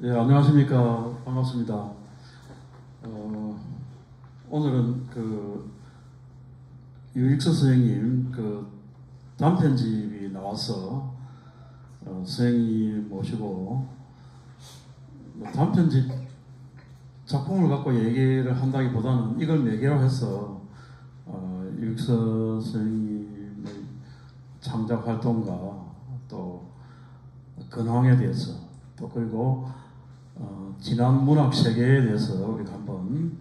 예, 안녕하십니까. 반갑습니다. 오늘은 유익서 선생님 단편집이 나와서 선생님 모시고 단편집 작품을 갖고 얘기를 한다기보다는 이걸 매개로 해서 유익서 선생님의 창작 활동과 또 근황에 대해서 또 그리고 지난 문학 세계에 대해서 우리가 한번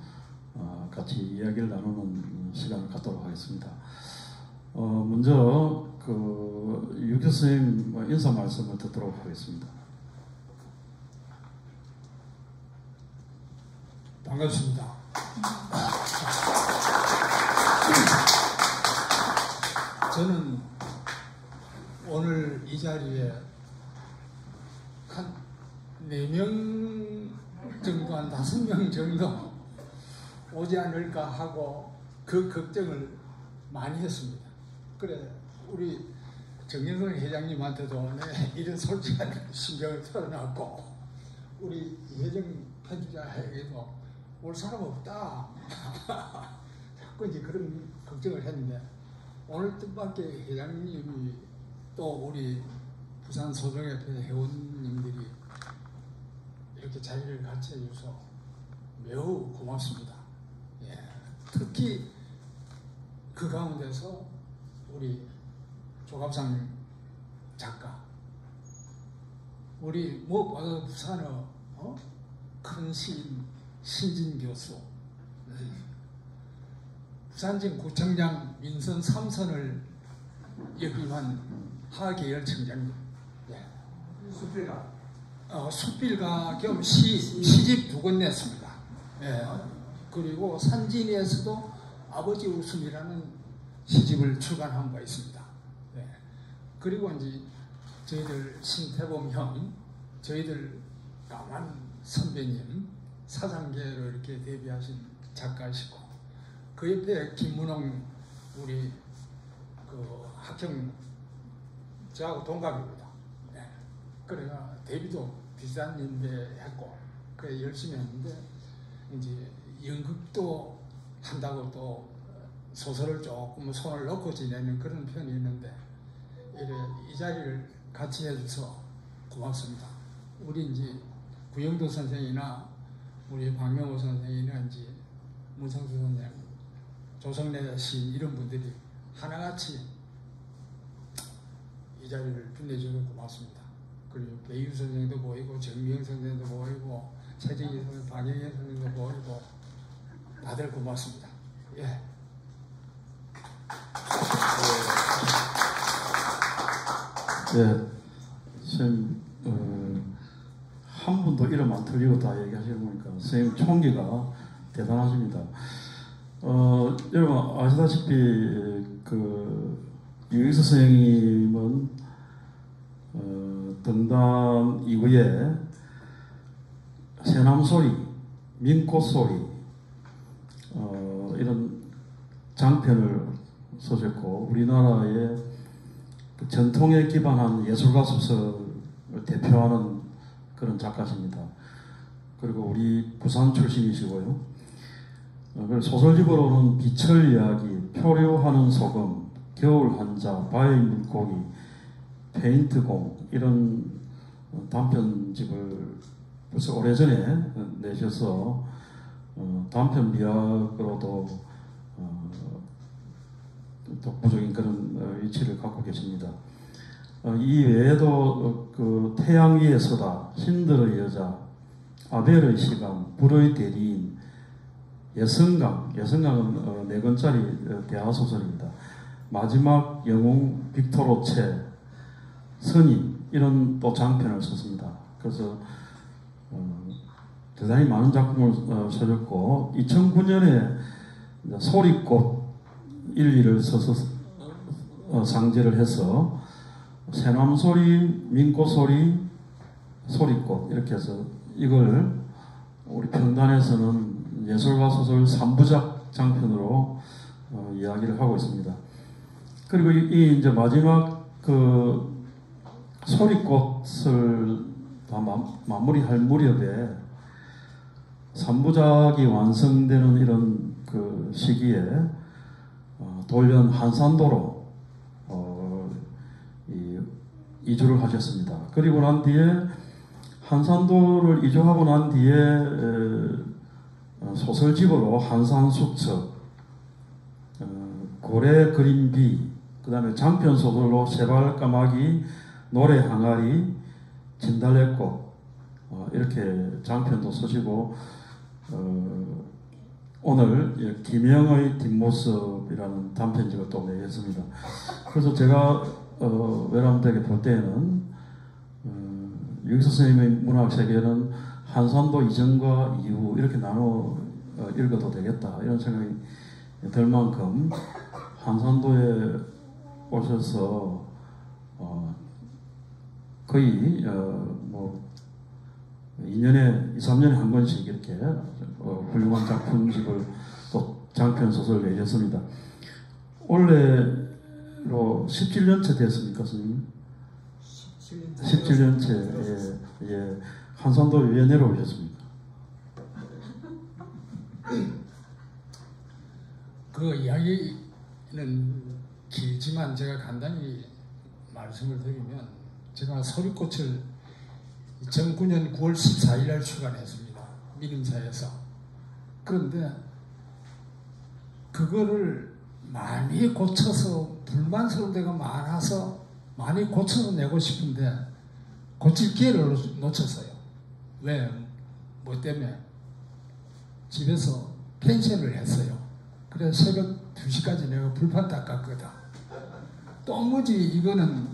같이 이야기를 나누는 시간을 갖도록 하겠습니다. 먼저 유익서 선생님 인사 말씀을 듣도록 하겠습니다. 반갑습니다. 저는 오늘 이 자리에 한 4명 정도, 한 5명 정도 오지 않을까 하고 그 걱정을 많이 했습니다. 그래, 우리 정영선 회장님한테도 이런 솔직한 심정을 털어놨고, 우리 이혜정 편집자에게도 올 사람 없다. 자꾸 이제 그런 걱정을 했는데, 오늘 뜻밖의 회장님이 또 우리 부산 소정협회 회원님들이 이렇게 자리를 같이 해줘서 매우 고맙습니다. 예. 특히 그 가운데서 우리 조갑상 작가, 우리 무엇보다 부산의 큰 시인 신진 교수, 부산진 구청장 민선 3선을 역임한 하계열 청장님, 예. 숫빌가 겸 시집 2권 냈습니다. 예. 그리고 산진에서도 아버지 웃음이라는 시집을 출간한 바 있습니다. 예. 그리고 이제 저희들 신태범 형, 저희들 강한 선배님, 사상계로 이렇게 데뷔하신 작가시고, 그 옆에 김문홍 우리 학형 저하고 동갑입니다. 예. 그래가 데뷔도 비슷한 인데 했고, 그래 열심히 했는데 이제 연극도 한다고 또 소설을 조금 손을 넣고 지내는 그런 편이 있는데, 이래 이 자리를 같이 해줘서 고맙습니다. 우리 이제 구영도 선생이나 우리 박명호 선생이나 이제 문성수 선생, 조성래 시인 이런 분들이 하나같이 이 자리를 빛내주셔서 고맙습니다. 그리고 배유 선생도 보이고 정미영 선생도 보이고 최정희 선생, 박영애 선생도 보이고 다들 고맙습니다. 예. 예, 선생님 한 분도 이름 안 틀리고 다 얘기하시는 거니까 선생님 총기가 대단하십니다. 여러분 아시다시피 유익서 선생님은 등단 이후에 새남소리, 민꽃소리 이런 장편을 쓰셨고, 우리나라의 전통에 기반한 예술가 소설을 대표하는 그런 작가십니다. 그리고 우리 부산 출신이시고요. 그리고 소설집으로는 비철 이야기, 표류하는 소금, 겨울 한자, 바위 물고기, 페인트공 이런 단편집을 벌써 오래전에 내셔서 단편 미학으로도 독보적인 그런 위치를 갖고 계십니다. 이 외에도 태양 위에 서다, 신들의 여자, 아벨의 시간, 불의 대리인, 예성강, 예성강은 4권짜리 대하소설입니다. 마지막 영웅, 빅토로체, 선임 이런 또 장편을 썼습니다. 그래서 대단히 많은 작품을 써줬고, 2009년에 소리꽃 1위를 써서 상제를 해서 새남소리, 민꽃소리, 소리꽃 이렇게 해서 이걸 우리 평단에서는 예술가 소설 3부작 장편으로 이야기를 하고 있습니다. 그리고 이 이제 마지막 소리꽃을 다 마무리할 무렵에 3부작이 완성되는 이런 그 시기에 돌연 한산도로 이주를 하셨습니다. 그리고 난 뒤에 한산도를 이주하고 난 뒤에 소설집으로 한산수첩, 고래 그림비, 그 다음에 장편 소설로 세발까마귀, 노래 항아리, 진달래꽃, 이렇게 장편도 쓰시고, 오늘 김영의 뒷모습이라는 단편집을 또 내겠습니다. 그래서 제가 외람되게 볼 때에는 유익 선생님의 문학 세계는 한산도 이전과 이후 이렇게 나눠 읽어도 되겠다 이런 생각이 들 만큼 한산도에 오셔서 거의 뭐 2년에 2, 3년에 한 권씩 이렇게 훌륭한 작품집을 또 장편 소설 내셨습니다. 올해로 17년째 됐습니까, 선생님? 17년째. 예. 한산도 왜 내려오셨습니까? 그 이야기는 길지만 제가 간단히 말씀을 드리면, 제가 서리꽃을 2009년 9월 14일 날 출간했습니다. 민음사에서. 그런데 그거를 많이 고쳐서, 불만스러운 데가 많아서 많이 고쳐서 내고 싶은데 고칠 기회를 놓쳤어요. 왜? 뭐 때문에? 집에서 펜션을 했어요. 그래서 새벽 2시까지 내가 불판 닦았거든. 도무지 이거는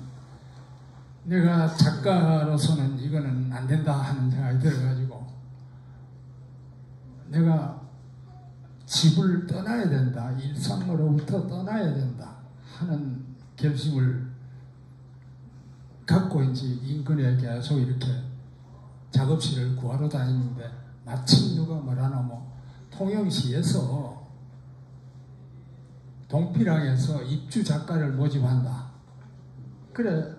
내가 작가로서는 이거는 안 된다 하는 생각이 들어가지고 내가 집을 떠나야 된다, 일상으로부터 떠나야 된다 하는 결심을 갖고 이제 인근에 계속 이렇게 작업실을 구하러 다니는데 마침 누가 뭐라노 통영시에서 동피랑에서 입주 작가를 모집한다. 그래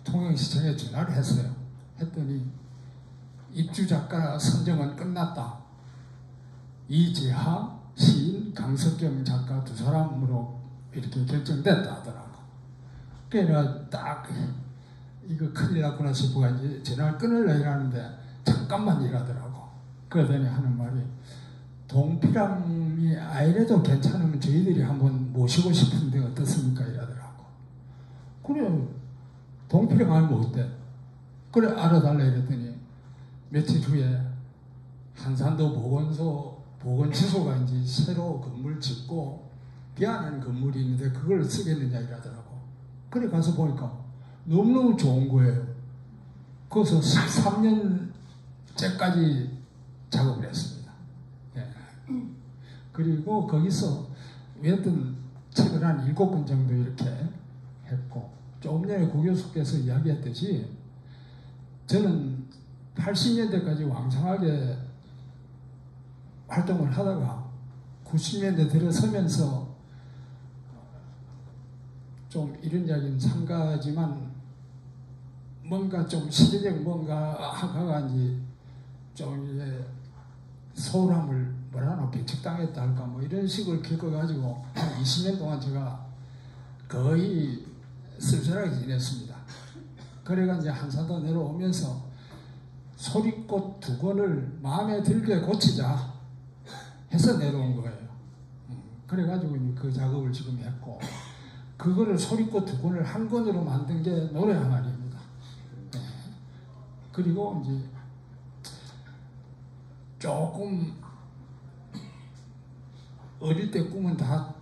통영시청에 전화를 했어요. 했더니 입주 작가 선정은 끝났다. 이재하, 시인, 강석경 작가 두 사람으로 이렇게 결정됐다 하더라고. 그래서 딱 이거 큰일 났구나 싶어가 이제 전화를 끊으려고 하는데 잠깐만 이러더라고. 그러더니 하는 말이 동피랑이 아이래도 괜찮으면 저희들이 한번 모시고 싶은데 어떻습니까? 이러더라고. 그래 동피랑 알면 어때? 그래 알아달라 이랬더니 며칠 후에 한산도 보건지소가 이제 새로 건물 짓고 비하는 건물이 있는데 그걸 쓰겠느냐 이러더라고. 그래 가서 보니까 너무너무 좋은 거예요. 거기서 13년째까지 작업을 했습니다. 예. 그리고 거기서 어떤 책을 한 7권 정도 이렇게 했고, 조금 전에 고 교수께서 이야기했듯이 저는 80년대까지 왕성하게 활동을 하다가 90년대 들어서면서 좀 이런 이야기는 삼가지만 뭔가 좀 시대적 뭔가가 이제 좀 이제 소홀함을 뭐라나 배척당했다 할까 뭐 이런 식으로 겪어가지고 한 20년 동안 제가 거의 쓸쓸하게 지냈습니다. 그래가 이제 한산도 내려오면서 소리꽃 2권을 마음에 들게 고치자 해서 내려온 거예요. 그래가지고 그 작업을 지금 했고, 그거를 소리꽃 2권을 한 권으로 만든 게 노래 항아리입니다. 네. 그리고 이제 조금 어릴 때 꿈은 다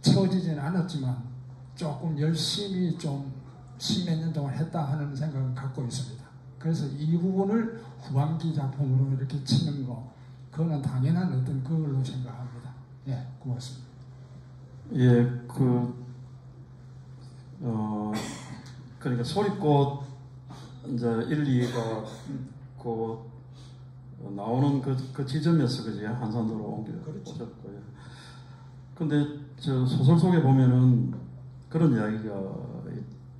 채워지진 않았지만 조금 열심히 좀 10몇 년 동안 했다 하는 생각을 갖고 있습니다. 그래서 이 부분을 후반기 작품으로 이렇게 치는 거, 그거는 당연한 어떤 그걸로 생각합니다. 예, 고맙습니다. 예, 그러니까 소리꽃 이제 1, 2가 나오는 그 지점에서 그지 한산도로 오셨고요. 근데 저 소설 속에 보면은 그런 이야기가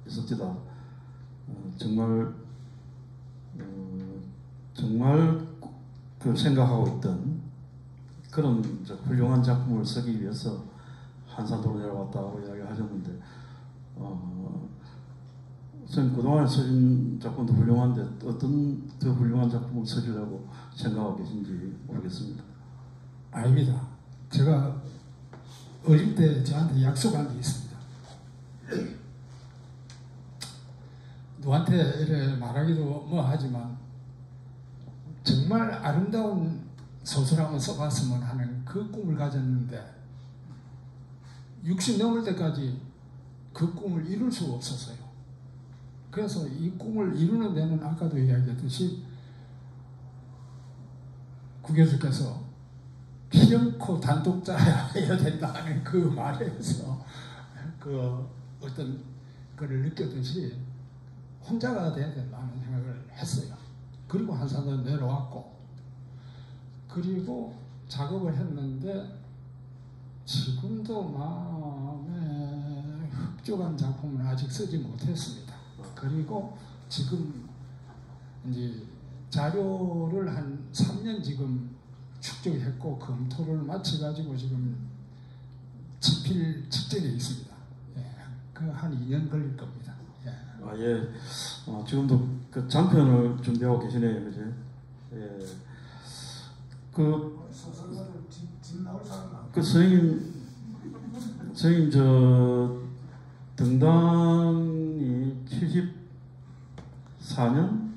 있었지다. 정말 정말 그 생각하고 있던 그런 훌륭한 작품을 쓰기 위해서 한산도로 내려왔다고 이야기하셨는데, 선생님 그동안 쓰신 작품도 훌륭한데 어떤 더 훌륭한 작품을 써주려고 생각하고 계신지 모르겠습니다. 아닙니다. 제가 어릴 때 저한테 약속한 게 있습니다. 누구한테 이래 말하기도 뭐 하지만 정말 아름다운 소설 한번 써봤으면 하는 그 꿈을 가졌는데 60 넘을 때까지 그 꿈을 이룰 수가 없었어요. 그래서 이 꿈을 이루는 데는 아까도 이야기했듯이 구 교수께서 필연코 단독자여야 된다는 그 말에서 그 어떤 그를 느꼈듯이 혼자가 돼야 된다는 생각을 했어요. 그리고 한산도 내려왔고, 그리고 작업을 했는데 지금도 마음에 흡족한 작품은 아직 쓰지 못했습니다. 그리고 지금 이제 자료를 한 3년 지금 축적했고 검토를 마쳐가지고 지금 집필 직전에 있습니다. 예, 그 한 2년 걸릴 겁니다. 예. 예. 지금도 그 장편을 준비하고 계시네요, 그죠? 예. 그 선생님 저 등단이 74년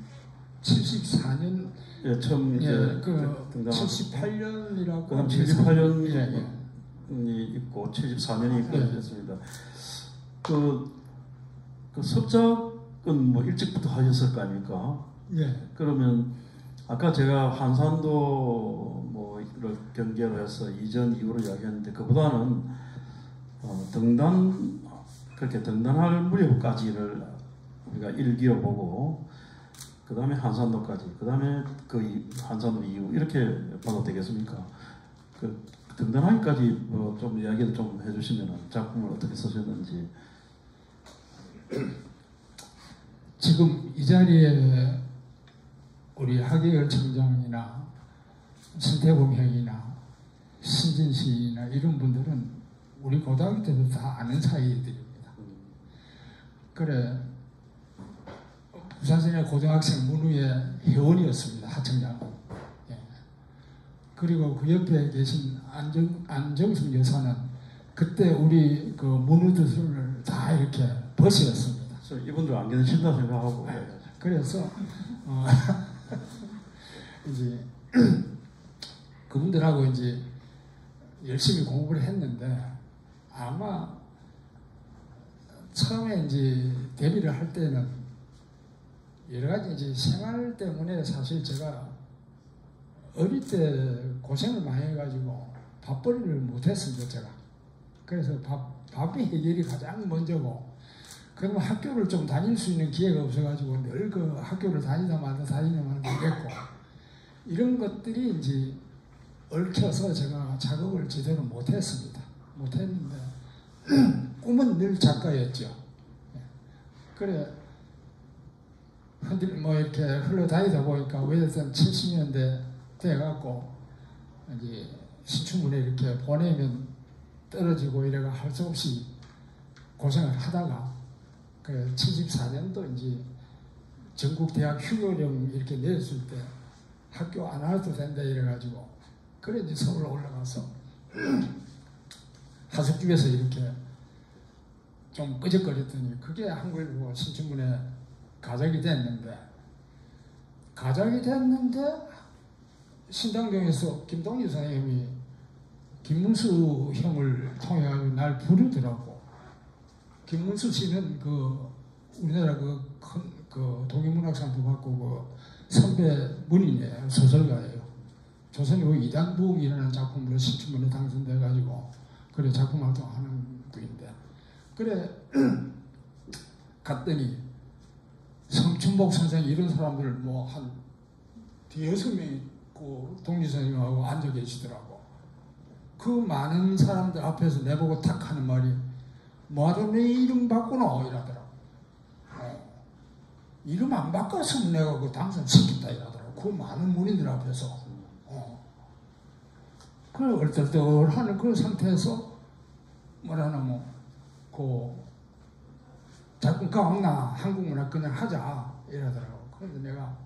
예, 처음 이제 그 등단 78년이라고 그다음 78년이 있고 74년이 있고 그랬습니다. 그 섭작은 뭐 일찍부터 하셨을 거 아닙니까? 예. 그러면 아까 제가 한산도 뭐를 경계로 해서 이전 이후로 이야기했는데 그보다는 그렇게 등단할 무렵까지를 우리가 일기로 보고 그 다음에 한산도까지, 그 다음에 그 한산도 이후 이렇게 봐도 되겠습니까? 그 등단하기까지 좀 이야기를 좀 해주시면 작품을 어떻게 쓰셨는지. 지금 이 자리에 우리 하계열 청장이나 신태범 형이나 신진 씨나 이런 분들은 우리 고등학교 때도 다 아는 사이들입니다. 그래, 부산시내 고등학생 문우의 회원이었습니다. 하청장은. 예. 그리고 그 옆에 계신 안정숙 여사는 그때 우리 그 문우들을 다 이렇게 버스였습니다. 이분들 안 계신다 생각하고. 그래서 이제 그분들하고 이제 열심히 공부를 했는데 아마 처음에 이제 데뷔를 할 때는 여러 가지 이제 생활 때문에 사실 제가 어릴 때 고생을 많이 해가지고 밥벌이를 못했습니다, 제가. 그래서 밥이 해결이 가장 먼저고, 그러면 학교를 좀 다닐 수 있는 기회가 없어가지고 늘 그 학교를 다니다 말다 이랬고, 이런 것들이 이제 얽혀서 제가 작업을 제대로 못했습니다. 못했는데 꿈은 늘 작가였죠. 그래 뭐 이렇게 흘러다니다 보니까 왜냐면 70년대 돼갖고 이제 신춘문예 이렇게 보내면 떨어지고 이래가 할 수 없이 고생을 하다가 그 74년도 이제 전국 대학 휴교령 이렇게 내렸을 때 학교 안 와도 된다 이래가지고 그래 이제 서울 올라가서 하숙집에서 이렇게 좀 끄적거렸더니 그게 한국일보 신춘문예 가작이 됐는데 신당동에서 김동일 선생님이 김문수 형을 통해 날 부르더라고. 김문수 씨는 그 우리나라 그 동인문학상도 받고 그 선배 문이네요. 소설가예요. 조선의 후 이단부음이라는 작품으로 신춘문예 당선돼가지고 그래 작품 활동하는 분인데 그래 갔더니 성춘복 선생 이런 사람들 뭐 한 6명 있고 동리 선생님하고 앉아 계시더라고. 그 많은 사람들 앞에서 내보고 탁 하는 말이 뭐하러 내 이름 바꾸노 이러더라고. 이름 안 바꿨으면 내가 그 당선시킨다 이러더라고. 그 많은 문인들 앞에서 그 얼떨떨하는 그런 상태에서 뭐라나 그 작품가 없나 한국 문학 그냥 하자 이러더라고. 그런데 내가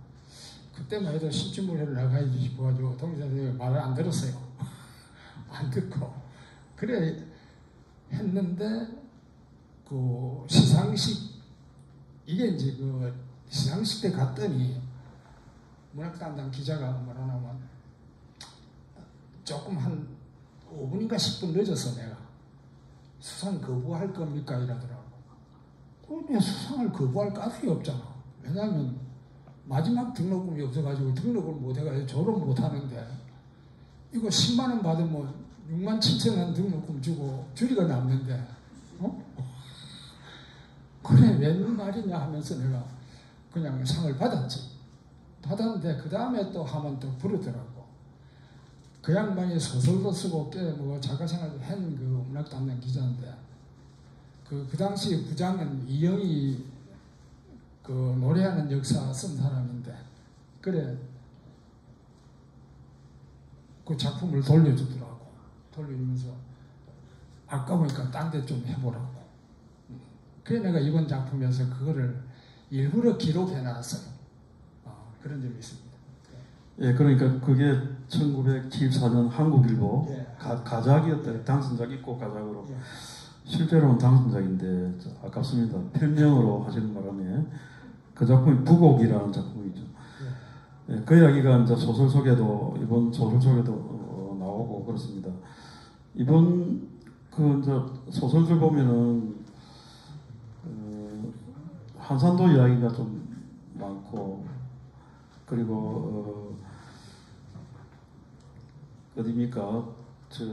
그때만 해도 신춘문예를 나가야지 싶어가지고 동기선생님이 말을 안 들었어요. 안 듣고 그래 했는데 그 시상식 이게 이제 그 시상식 때 갔더니 문학 담당 기자가 뭐라냐면 조금 한 5분인가 10분 늦어서 내가 수상 거부할 겁니까 이러더라고. 그럼 수상을 거부할 까닭이 없잖아. 왜냐하면 마지막 등록금이 없어가지고 등록을 못해가지고 졸업 못하는데 이거 10만 원 받으면 6만 7천 원 등록금 주고 줄이가 남는데 그래 웬 말이냐 하면서 내가 그냥 상을 받았지. 받았는데 그 다음에 또 하면 또 부르더라고. 그 양반이 소설도 쓰고 꽤 뭐 작가생활도 한 그 문학 담당 기자인데 그 당시 부장은 이영희 그 노래하는 역사 쓴 사람인데 그래 그 작품을 돌려주더라고. 돌려주면서 아까우니까 딴 데 좀 해보라고. 그래 내가 이번 작품에서 그거를 일부러 기록해놨어요. 그런 점이 있습니다. 예, 그러니까 그게 1974년 한국일보 예. 가작이었다. 당선작 있고 가작으로. 예. 실제로는 당선작인데 아깝습니다. 필명으로 하시는 바람에 그 작품이 부곡이라는 작품이죠. 예, 그 이야기가 이제 소설 속에도 이번 소설 속에도 나오고 그렇습니다. 이번 그 이제 소설들 보면은 한산도 이야기가 좀 많고 그리고 어디입니까? 저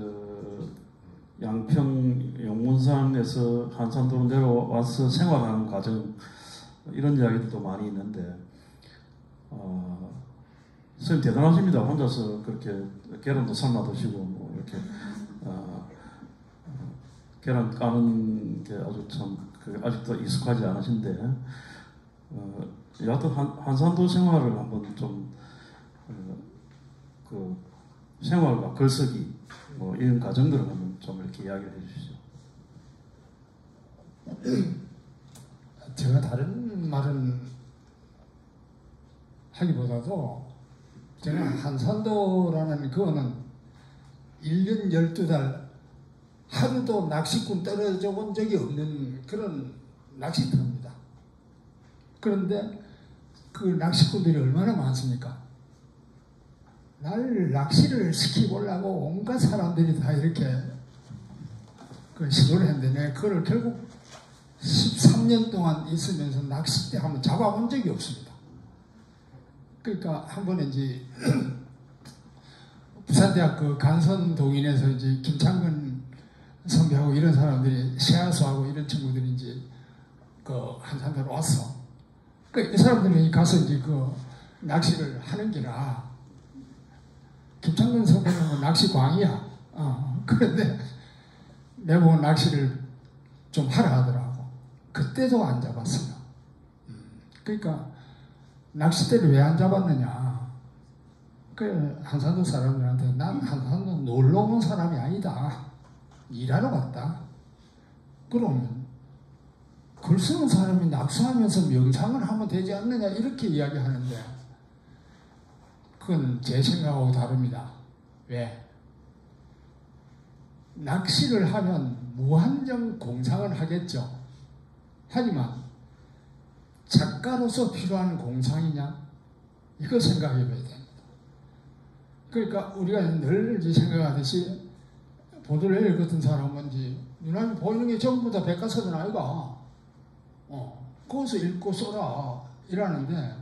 양평 용문산에서 한산도로 내려와서 생활하는 과정 이런 이야기들도 많이 있는데 선생님 대단하십니다. 혼자서 그렇게 계란도 삶아 드시고 뭐 이렇게 계란 까는 게 아주 참 아직도 익숙하지 않으신데 여하튼 한산도 생활을 한번 좀 그 생활과 글쓰기 뭐 이런 과정들을 한번 좀 이렇게 이야기를 해주시죠. 제가 다른 말은 하기보다도 제가 한산도라는 그거는 1년 12달 하루도 낚시꾼 떨어져 본 적이 없는 그런 낚시터입니다. 그런데 그 낚시꾼들이 얼마나 많습니까? 날 낚시를 시키보려고 온갖 사람들이 다 이렇게 그 시도를 했는데 그걸 결국 13년 동안 있으면서 낚싯대 한번 잡아본 적이 없습니다. 그러니까 한 번에 이제 부산대학 그 간선동인에서 이제 김창근 선배하고 이런 사람들이 세아수하고 이런 친구들이 이제 그 한산도로 왔어. 그 이 사람들이 가서 이제 그 낚시를 하는 기라 김창근 선배는 뭐 낚시 광이야. 그런데 내보고 낚시를 좀 하라 하더라고. 그때도 안 잡았어요. 그러니까 낚싯대를 왜 안 잡았느냐. 그 한산도 사람들한테 난 한산도 놀러 온 사람이 아니다. 일하러 갔다. 그러면 글 쓰는 사람이 낚시하면서 명상을 하면 되지 않느냐 이렇게 이야기하는데 그건 제 생각하고 다릅니다. 왜? 낚시를 하면 무한정 공상을 하겠죠. 하지만 작가로서 필요한 공상이냐? 이거 생각해 봐야 됩니다. 그러니까 우리가 늘 생각하듯이 보들레일 같은 사람은 유난히 보는 게 전부 다 백과사전 아이가. 거기서 읽고 써라 이라는데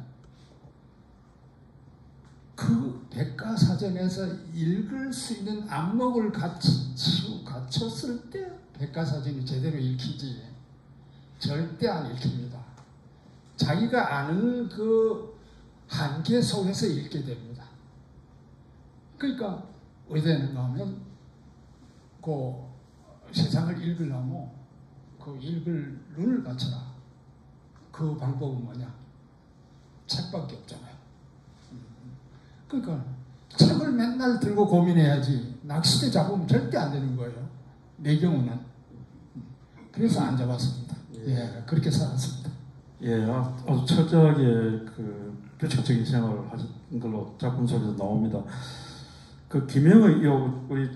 그 백과사전에서 읽을 수 있는 안목을 갖췄을 때 백과사전이 제대로 읽히지 절대 안 읽힙니다. 자기가 아는 그 한계 속에서 읽게 됩니다. 그러니까 왜 되는가 하면 그 세상을 읽으려면 그 읽을 눈을 갖춰라. 그 방법은 뭐냐? 책밖에 없잖아요. 그러니까 책을 맨날 들고 고민해야지 낚싯대 잡으면 절대 안 되는 거예요. 내 경우는. 그래서 안 잡았습니다. 예, 그렇게 살았습니다. 예, 아주 철저하게 그 규칙적인 생활을 하신 걸로 작품 속에서 나옵니다. 그 김영의 우리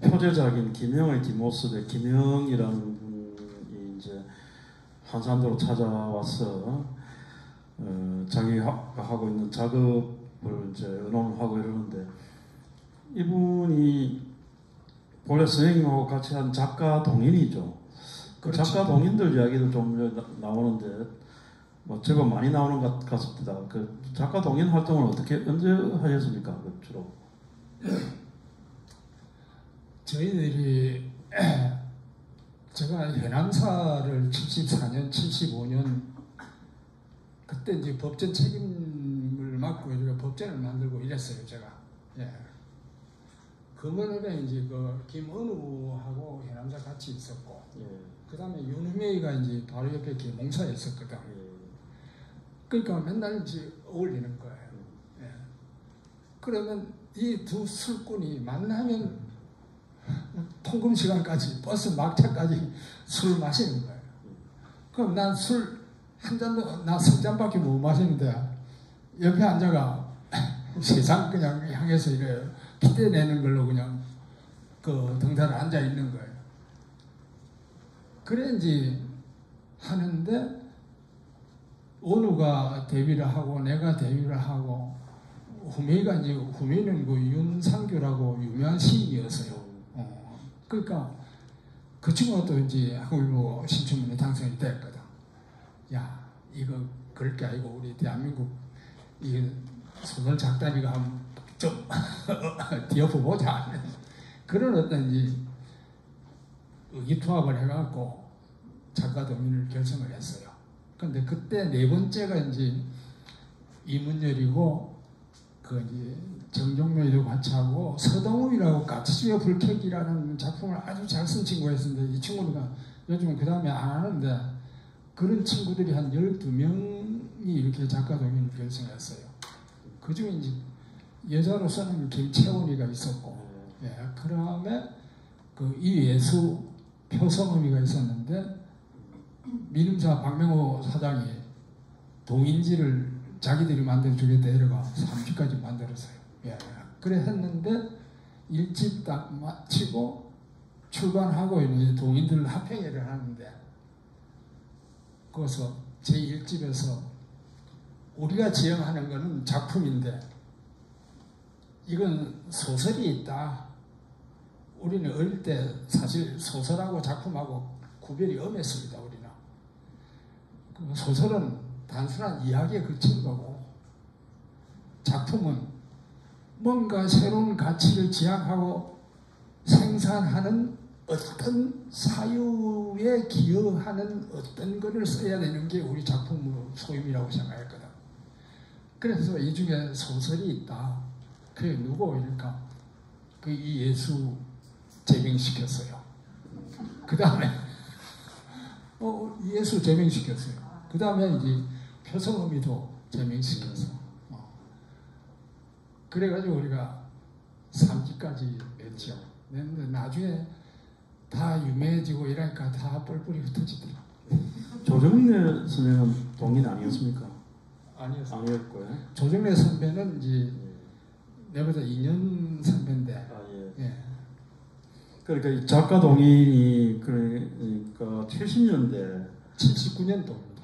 표제작인 김영의 뒷모습에 김영이라는 분이 이제 한산도로 찾아와서 자기가 하고 있는 작업을 이제 의논을 하고 이러는데, 이분이 본래 선생님하고 같이 한 작가 동인이죠. 그 그렇죠. 작가 동인들 이야기도 좀 나오는데 뭐 제법 많이 나오는 것 같습니다. 그 작가 동인 활동을 언제 하셨습니까? 그 주로? 저희들이 제가 현황사를 74년, 75년 그때 이제 법전 책임을 맡고 우리가 법전을 만들고 이랬어요, 제가. 예. 그문에 이제 그 김은우하고 현황사 같이 있었고, 그 다음에 윤흠이가 이제 바로 옆에 계몽사에 있었거든. 그러니까 맨날 이제 어울리는 거예요. 예. 그러면 이 두 술꾼이 만나면 통금 시간까지 버스 막차까지 술을 마시는 거예요. 그럼 난 술 한 잔도 나 세 잔밖에 못 마시는데 옆에 앉아가 세상 그냥 향해서 이래 기대내는 걸로 그냥 그 등산에 앉아 있는 거예요. 그래 이제 하는데 원우가 데뷔를 하고 내가 데뷔를 하고 후미가 이제 후미는 그 윤상규라고 유명한 시인이었어요. 그러니까 그 친구가 또 이제 한국일보 신춘문예 당선이 됐거든. 야, 이거 그럴 게 아니고 우리 대한민국 이게 소설 작가니가 한번 좀 뒤엎어보자. 그런 어떤 이제 의기투합을 해갖고 작가 동인을 결성을 했어요. 근데 그때 네 번째가 이제 이문열이고 그 이제 정종묘도 같이 하고 서동욱이라고 가치주의 불쾌기라는 작품을 아주 잘 쓴 친구가 있었는데 이 친구가 요즘은 그 다음에 안 하는데 그런 친구들이 한 12명이 이렇게 작가 동인을 결성했어요. 그 중에 이제 여자로서는 김채원이가 있었고, 예, 그 다음에 그 이예수 표성음이가 있었는데 민음사 박명호 사장이 동인지를 자기들이 만들어주게 데려가 30까지 만들었어요. 예. 그래 했는데 일집 딱 마치고 출간하고 이제 동인들 합평회를 하는데 거기서 제1집에서 우리가 지향하는 것은 작품인데 이건 소설이 있다. 우리는 어릴 때 사실 소설하고 작품하고 구별이 엄했습니다. 우리는. 소설은 단순한 이야기에 그친 거고 작품은 뭔가 새로운 가치를 지향하고 생산하는 어떤 사유에 기여하는 어떤 것을 써야 되는 게 우리 작품으로 소임이라고 생각했거든. 그래서 이 중에 소설이 있다. 그게 누구 이럴까? 그 이 예수 제명시켰어요. 그 다음에 예수 제명시켰어요. 그 다음에 이제 표성음이도 제명시켰어. 그래가지고 우리가 3집까지 냈죠. 냈는데 나중에 다 유명해지고 이러니까 다 뿔뿔이 흩어지더라. 조정래 선생은 동인 아니었습니까? 아니었어요. 아니었고요. 조정래 선배는 이제 내보다 2년 선배인데. 아, 예. 예. 그러니까 이 작가 동인이 그러니까 70년대 79년도입니다.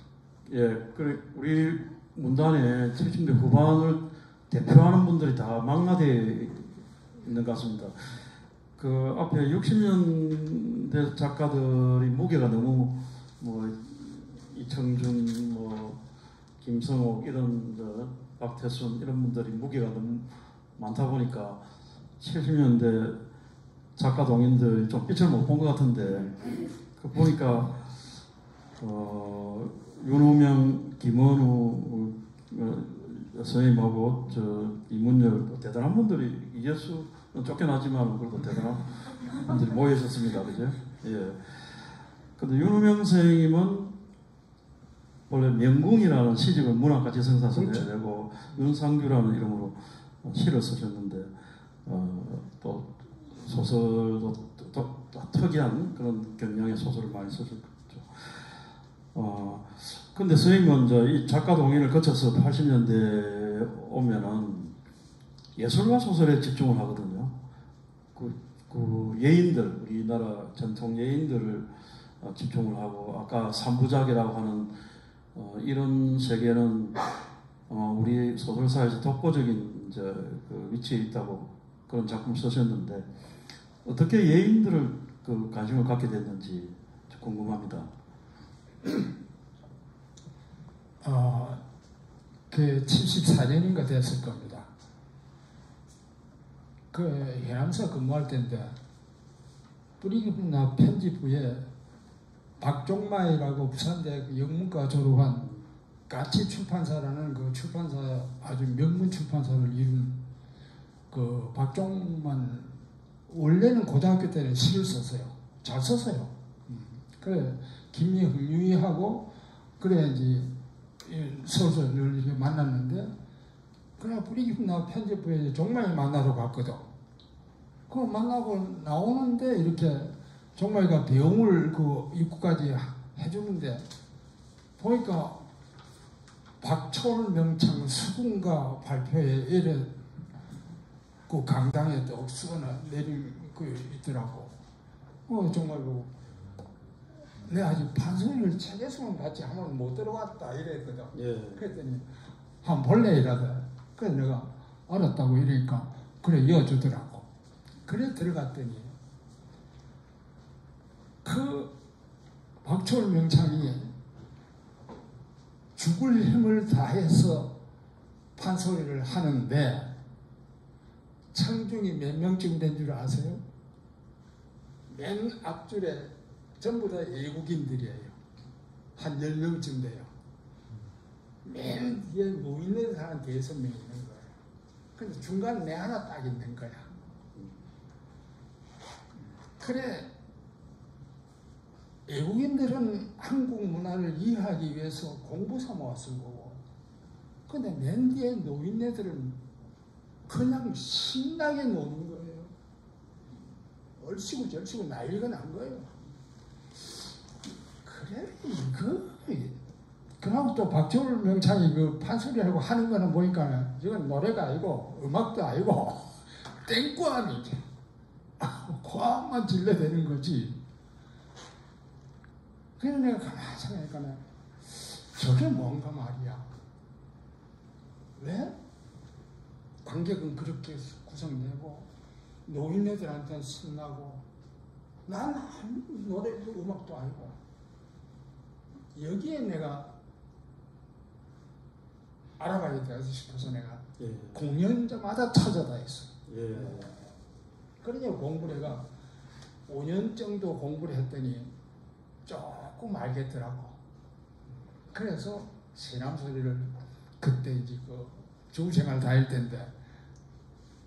예, 그래 우리 문단에 70년대 후반을 대표하는 분들이 다 망라되어 있는 것 같습니다. 그 앞에 60년대 작가들이 무게가 너무 뭐 이청준, 뭐 김성옥 이런 박태순 이런 분들이 무게가 너무 많다 보니까 70년대 작가 동인들 좀 빛을 못 본 것 같은데 그 보니까 윤우명, 김원우 선생님하고 이문열 대단한 분들이 이예수는 쫓겨나지만 그래도 대단한 분들이 모여 있었습니다. 그죠? 예. 근데 윤우명 선생님은 원래 명궁이라는 시집을 문학과 지성사서 내고 윤상규라는 이름으로 시를 쓰셨는데 또 소설도 또 특이한 그런 경향의 소설을 많이 쓰셨죠. 근데 선생님은 이 작가 동인을 거쳐서 80년대에 오면은 예술과 소설에 집중을 하거든요. 그 예인들, 우리나라 전통 예인들을 집중을 하고, 아까 삼부작이라고 하는 이런 세계는 우리 소설사에서 독보적인 그 위치에 있다고 그런 작품 쓰셨는데, 어떻게 예인들을 그 관심을 갖게 됐는지 궁금합니다. 그 74년인가 됐을 겁니다. 그 해남사 근무할 때인데 뿌리깊은 편집부에 박종마이라고 부산대학 영문과 졸업한 까치 출판사라는 그 출판사 아주 명문 출판사를 이룬 그 박종만 원래는 고등학교 때는 시를 썼어요. 잘 썼어요. 그래 김유희하고 그래 이제 서서 늘 이렇게 만났는데 그래 뿌리깊은 편집부에 종마이 만나러 갔거든. 그 만나고 나오는데 이렇게 종마이가 배웅을 그 입구까지 해주는데 보니까 박철 명창 수군가 발표에 이래 그 강당에 또 쓰거나 내린 그 있더라고. 정말 내가 아직 판소리를 책에서만 봤지 한번 못 들어왔다 이랬거든. 예. 그랬더니 한번 볼래 이러다. 그래서 내가 알았다고 이러니까 그래 이어주더라고. 그래 들어갔더니 그 박철 명창이 죽을 힘을 다해서 판소리를 하는데 청중이 몇 명쯤 된 줄 아세요? 맨 앞줄에 전부 다 외국인들이에요. 한 10명쯤 돼요. 맨 뒤에 노인네들 한 5명 있는 거예요. 근데 중간에 내 하나 딱 있는 거야. 그래, 외국인들은 한국 문화를 이해하기 위해서 공부 삼아 왔을 거고, 근데 맨 뒤에 노인네들은 그냥 신나게 노는 거예요. 얼씨구 절씨구 난리가 난 거예요. 그래, 그러고 또 박철 명창이 그 판소리하고 하는 거는 보니까 이건 노래가 아니고 음악도 아니고 땡꾸하니 고함만 질러대는 거지. 그래서 내가 가만히 생각하니까 저게 뭔가 말이야. 왜? 관객은 그렇게 구성되고 노인네들한테는 신나고 난 노래도 음악도 아니고 여기에 내가 알아봐야 돼 싶어서 내가 공연자마다 찾아다녔어. 그러니까 공부를 해가 5년 정도 공부를 했더니 조금 알겠더라고. 그래서 세남소리를 그때 이제 그 주생활 다닐 때인데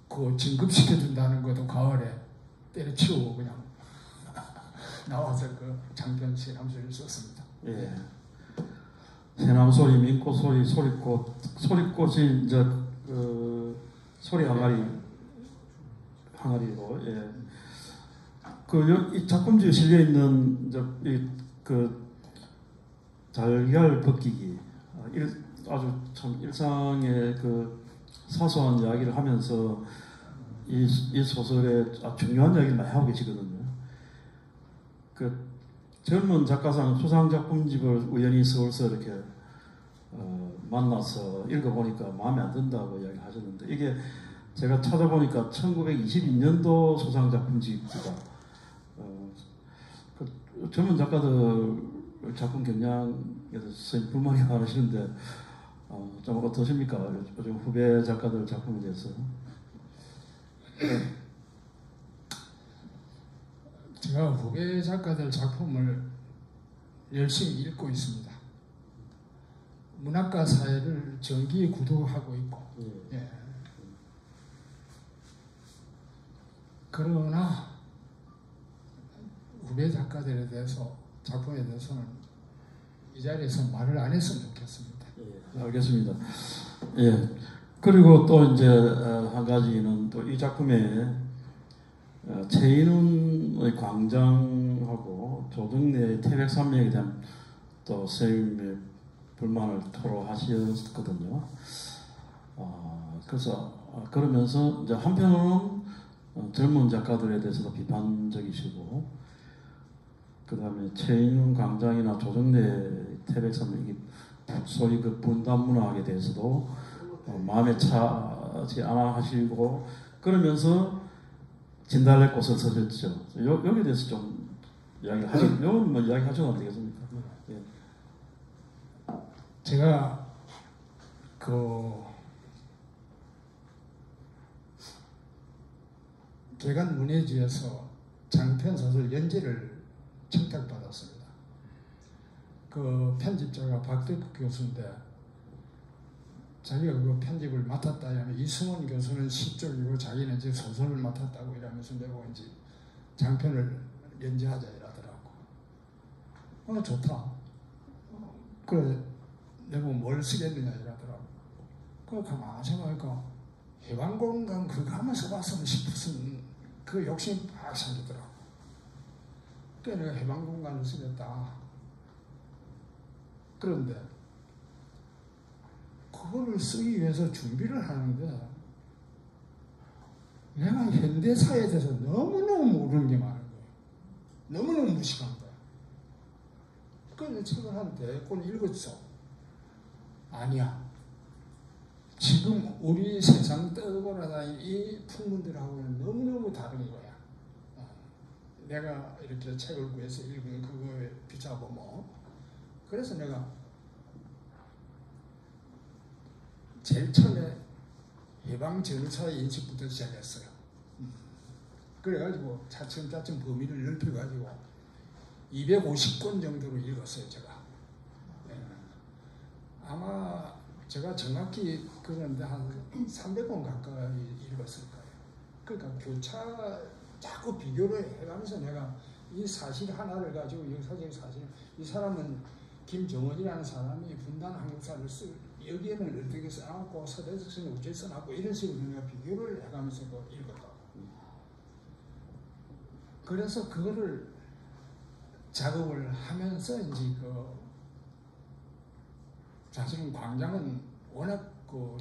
그 진급시켜준다는 것도 가을에 때려치우고 그냥 나와서 그 장편 세남소리를 썼습니다. 예. 새남소리, 민꽃소리, 소리꽃, 소리꽃이 이제 그 소리 항아리로 예. 이 작품지에 실려 있는 그 달걀 벗기기 아주 참 일상의 그 사소한 이야기를 하면서 이 소설에 중요한 이야기를 많이 하고 계시거든요. 그 젊은 작가상 수상 작품집을 우연히 서울서 이렇게 만나서 읽어보니까 마음에 안 든다고 이야기를 하셨는데 이게 제가 찾아보니까 1922년도 수상 작품집이다. 그 젊은 작가들 작품 경향에서 선생님 불만이 많으시는데 좀 어떠십니까? 요즘 후배 작가들 작품에 대해서. 제가 후배 작가들 작품을 열심히 읽고 있습니다. 문학과 사회를 정기에 구독하고 있고 예. 그러나 후배 작가들에 대해서 작품에 대해서는 이 자리에서 말을 안 했으면 좋겠습니다. 예, 알겠습니다. 예. 그리고 또 이제 한 가지는 또 이 작품에 최인훈의 광장하고 조정래의 태백산맥에 대한 또 선생님의 불만을 토로하셨거든요. 그래서 그러면서 이제 한편으로는 젊은 작가들에 대해서도 비판적이시고, 그 다음에 최인훈 광장이나 조정래 태백산맥, 소위 그 분단 문학에 대해서도 마음에 차지 않아 하시고, 그러면서 진달래꽃을 쓰셨죠. 여기에 대해서 좀 이야기를 하시면, 이건 뭐 이야기 하셔도 안 되겠습니까? 예. 제가 개간 문예지에서 장편 소설 연재를 청탁받았습니다. 그 편집자가 박대국 교수인데 자기가 그 편집을 맡았다 하면 이승원 교수는 시 쪽이고 자기는 이제 소설을 맡았다고 이러면서 내고 이제 장편을 연재하자 이러더라고. 좋다. 그래 내가 뭘 쓰겠느냐 이러더라고. 그 가만히 생각하니까 해방공간 그거 한번 써봤으면 싶은 그 욕심이 팍 생기더라고. 그래서 내가 해방공간을 쓰겠다. 그런데 그거를 쓰기 위해서 준비를 하는데 내가 현대사에 대해서 너무너무 모르는 게 많은 거예요. 너무너무 무식한 거야. 그래서 책을 한 4권 읽었어. 아니야. 지금 우리 세상 떠돌아다니는 이 풍문들하고는 너무너무 다른 거야. 내가 이렇게 책을 구해서 읽은 그거에 비춰보면. 그래서 내가 제일 처음에 해방 전후사의 인식부터 시작했어요. 그래가지고 차츰차츰 범위를 넓혀가지고 250권 정도로 읽었어요, 제가. 아마 제가 정확히 그런데 한 300권 가까이 읽었을 거예요. 그러니까 교차 자꾸 비교를 해가면서 내가 이 사실 하나를 가지고 역사적 사실, 이 사람은 김정은이라는 사람이 분단 한국사를 여기에는 어떻게 써놨고 서대석에는 어떻게 써놨고 이런 식으로 내가 비교를 해가면서 읽었다고. 그래서 그거를 작업을 하면서 이제 사실은 광장은 워낙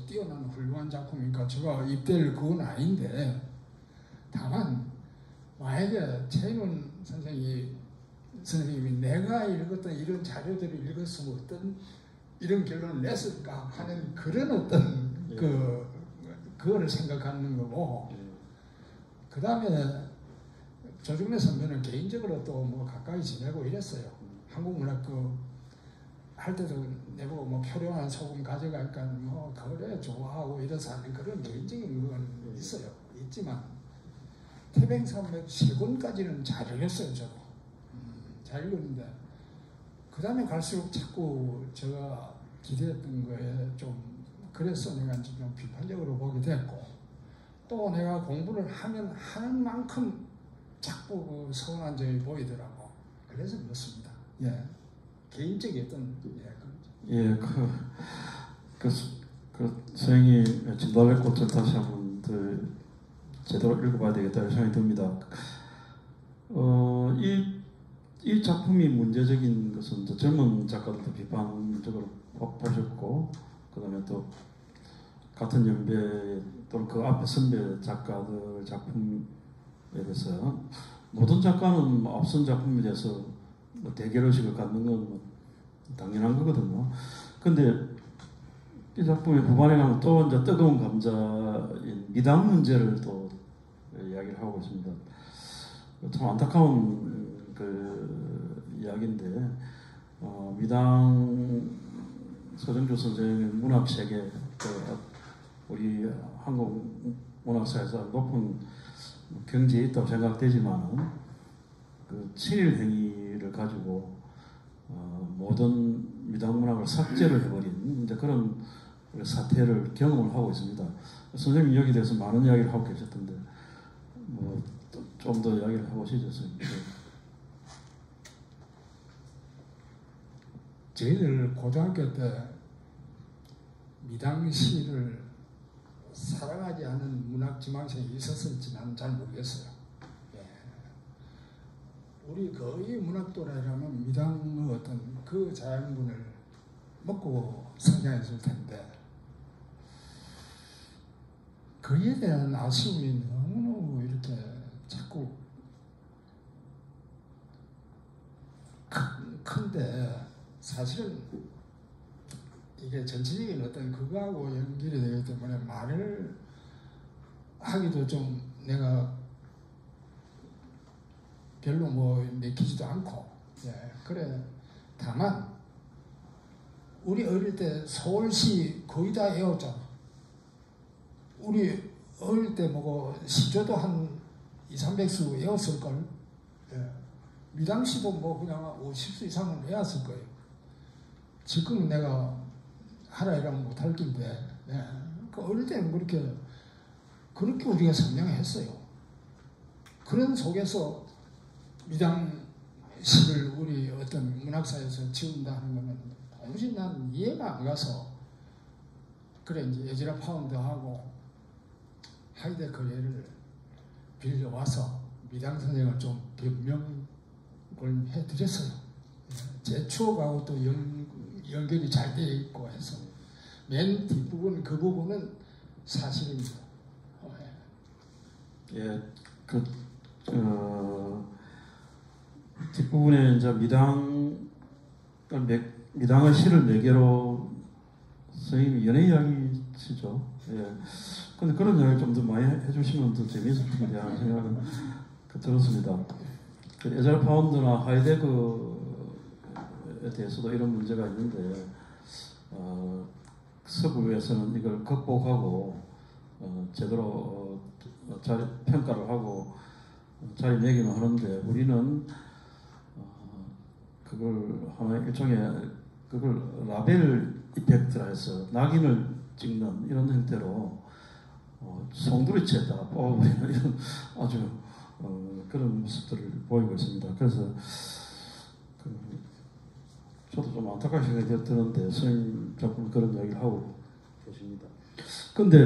뛰어난 훌륭한 작품이니까 제가 입대를 그건 아닌데, 다만 만약에 최인훈 선생님이 내가 읽었던 이런 자료들을 읽었으면 어떤 이런 결론을 냈을까 하는 그런 어떤 그거를 생각하는 거고, 그 다음에 조정래 선배는 개인적으로 또 뭐 가까이 지내고 이랬어요. 한국문학 할 때도 내고 뭐 표량한 소금 가져갈까 뭐 그래 좋아하고 이래서 하는 그런 개인적인 건 있어요. 있지만 태백산맥 3권까지는 잘 읽었어요. 저도 잘 읽었는데 그 다음에 갈수록 자꾸 제가 기대했던 거에 좀 그래서 내가 좀 비판적으로 보게 됐고, 또 내가 공부를 하면 하는 만큼 자꾸 서운한 점이 보이더라고. 그래서 그렇습니다. 예. 개인적인 어떤 선생님 진달래꽃을 다시 한번 제대로 읽어봐야 되겠다 이런 생각이 듭니다. 이 작품이 문제적인 것은 이제 젊은 작가들도 비판적으로 보셨고, 그 다음에 또 같은 연배 또는 그 앞에 선배 작가들 작품에 대해서 모든 작가는 앞선 작품에 대해서 대결의식을 갖는 건 당연한 거거든요. 근데 이 작품의 후반에 가면 또 이제 뜨거운 감자인 미당 문제를 또 이야기를 하고 있습니다. 참 안타까운 이야기인데, 미당 서정주 선생의 문학 세계, 우리 한국 문학사에서 높은 경지에 있다고 생각되지만은 그 친일 행위를 가지고 모든 미당 문학을 삭제를 해버린 이제 그런 사태를 경험을 하고 있습니다. 선생님 여기에 대해서 많은 이야기를 하고 계셨던데 뭐 좀 더 이야기를 해보시죠, 선생님. 저희들 고등학교 때 미당시를 사랑하지 않은 문학지망생이 있었을지 나는 잘 모르겠어요. 예. 우리 거의 문학도라면 미당의 어떤 그 자양분을 먹고 성장했을 텐데 그에 대한 아쉬움이 너무너무 이렇게 자꾸 큰데 사실은 이게 전체적인 어떤 그거하고 연결이 되기 때문에 말을 하기도 좀 내가 별로 뭐 내키지도 않고 예, 그래. 다만 우리 어릴 때 서울시 거의 다 외웠잖아. 우리 어릴 때 뭐 시조도 한 200~300수 외웠을걸. 예. 미당시도 뭐 그냥 50수 이상은 외웠을 거예요. 지금은 내가 하라 이러면 못할 긴데 예. 그 어릴 때는 그렇게 우리가 성장했어요. 그런 속에서 미당시를 우리 어떤 문학사에서 지운다 하는 거는 도무지 난 이해가 안 가서 그래 이제 에즈라 파운드하고 하이데거를 빌려와서 미당 선생을 좀 변명을 해드렸어요. 제 추억하고 또 연결이 잘 되어 있고 해서 맨 뒷부분 그 부분은 사실입니다. 예, 뒷부분에 이제 미당의 시를 매개로 선생님이 연애 이야기 쓰죠. 예. 근데 그런 이야기 좀 더 많이 해주시면 더 재미있을 텐데 하는 생각은 들었습니다. 에즈라 파운드나 하이데거에 대해서도 이런 문제가 있는데 서구에서는 이걸 극복하고 제대로 평가를 하고 자리 매김을 하는데 우리는 그걸 하나의 일종의 그걸 라벨 이펙트라 해서 낙인을 찍는 이런 형태로 송두리째에다가 뽑아버리는 이런 아주 그런 모습들을 보이고 있습니다. 그래서 저도 좀 안타까운 생각이 드는데 선생님 자꾸 그런 이야기를 하고 계십니다. 그런데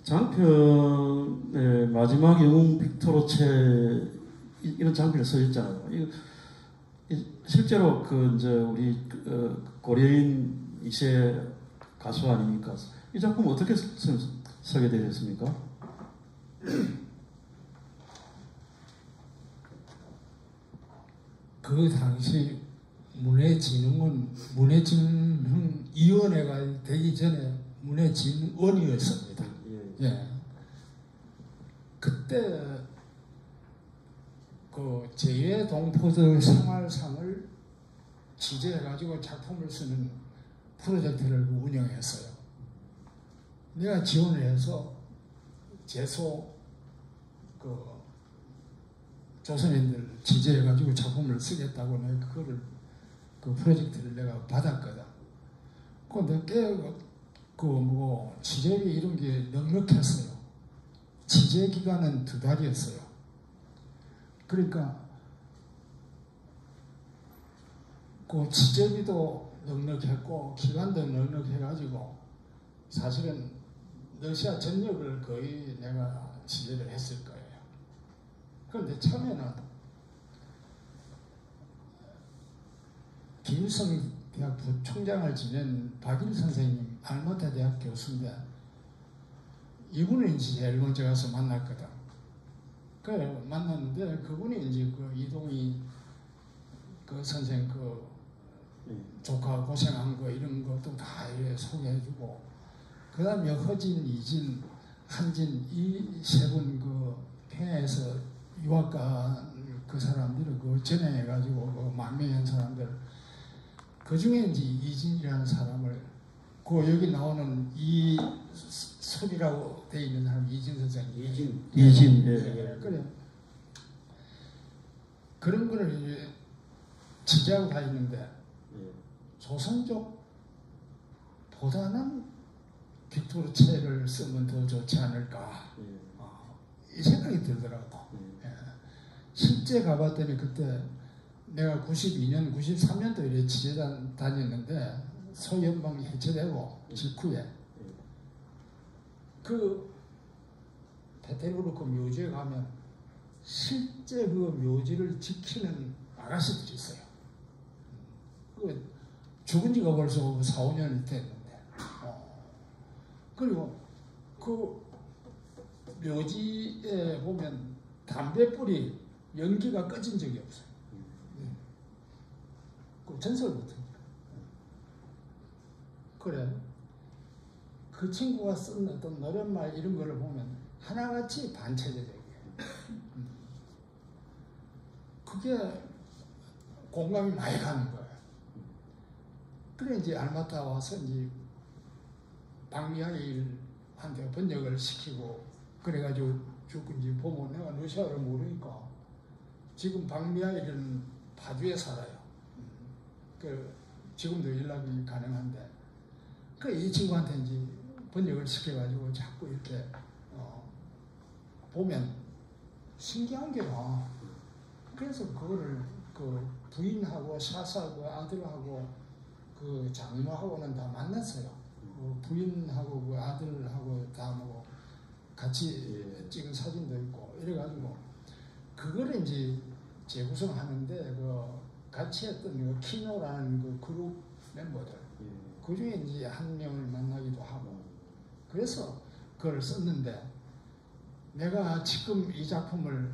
장편의 마지막 영웅 빅토르체 이런 장편을 써있잖아요. 실제로 이제 우리 고려인 2세 가수 아닙니까? 이 작품 어떻게 쓰게 되셨습니까? 그 당시 문해진흥위원회가 되기 전에 문해진원이었습니다. 예. 그때 그 제2동포들 생활상을 취재해가지고 작품을 쓰는 프로젝트를 운영했어요. 내가 지원을 해서 제소 조선인들 취재해가지고 작품을 쓰겠다고 내가 그 프로젝트를 내가 받았거든. 근데 꽤 취재비 이런 게 넉넉했어요. 취재 기간은 2달이었어요. 그러니까 그 취재비도 넉넉했고 기간도 넉넉해가지고 사실은 러시아 전역을 거의 내가 취재를 했을 거예요. 그런데 처음에는 김일성 대학 부총장을 지낸 박일 선생님, 알마타 대학 교수인데 이분을 이제 제일 먼저 가서 만났거든. 그래 만났는데 그분이 이제 그 이동희 그 선생 조카 고생한 거 이런 것도 다 소개해주고, 그 다음에 허진, 이진, 한진 이 세 분 그 평야에서 유학가 그 사람들을 전해가지고 그 만명한 사람들, 그 중에 이제 이진이라는 사람을 여기 나오는 이섭이라고 돼 있는 사람 이진 선생님. 이진. 예. 그래. 그런 거를 이제 취재하고 다니는데 조선족보다는 빅토르체를 쓰면 더 좋지 않을까 이 생각이 들더라고. 예. 실제 가봤더니 그때 내가 92년, 93년도 이래 취재단 다녔는데 소연방이 해체되고 직후에 그 페테르부르크 묘지에 가면 실제 그 묘지를 지키는 아가씨들이 있어요. 그 죽은 지가 벌써 4, 5년이 됐는데 그리고 그 묘지에 보면 담배불이 연기가 꺼진 적이 없어요. 그 전설부터. 그래. 그 친구가 쓴 어떤 노랫말 이런 거를 보면 하나같이 반체제적이에요. 그게 공감이 많이 가는 거예요. 그래 이제 알마타 와서 이제 박미하일한테 번역을 시키고 그래가지고 쭉 이제 보면 내가 러시아어를 모르니까 지금 박미하일은 파주에 살아요. 그 지금도 연락이 가능한데 그 이 친구한테 이제 번역을 시켜가지고 자꾸 이렇게 보면 신기한 게 와. 그래서 그거를 그 부인하고 샤사하고 아들하고 그 장모하고는 다 만났어요. 그 부인하고 그 아들하고 다 뭐 같이 찍은 사진도 있고 이래가지고 그거를 이제 재구성하는데 그 같이 했던 그 키노라는 그 그룹 멤버들 그 중에 이제 한 명을 만나기도 하고 그래서 그걸 썼는데 내가 지금 이 작품을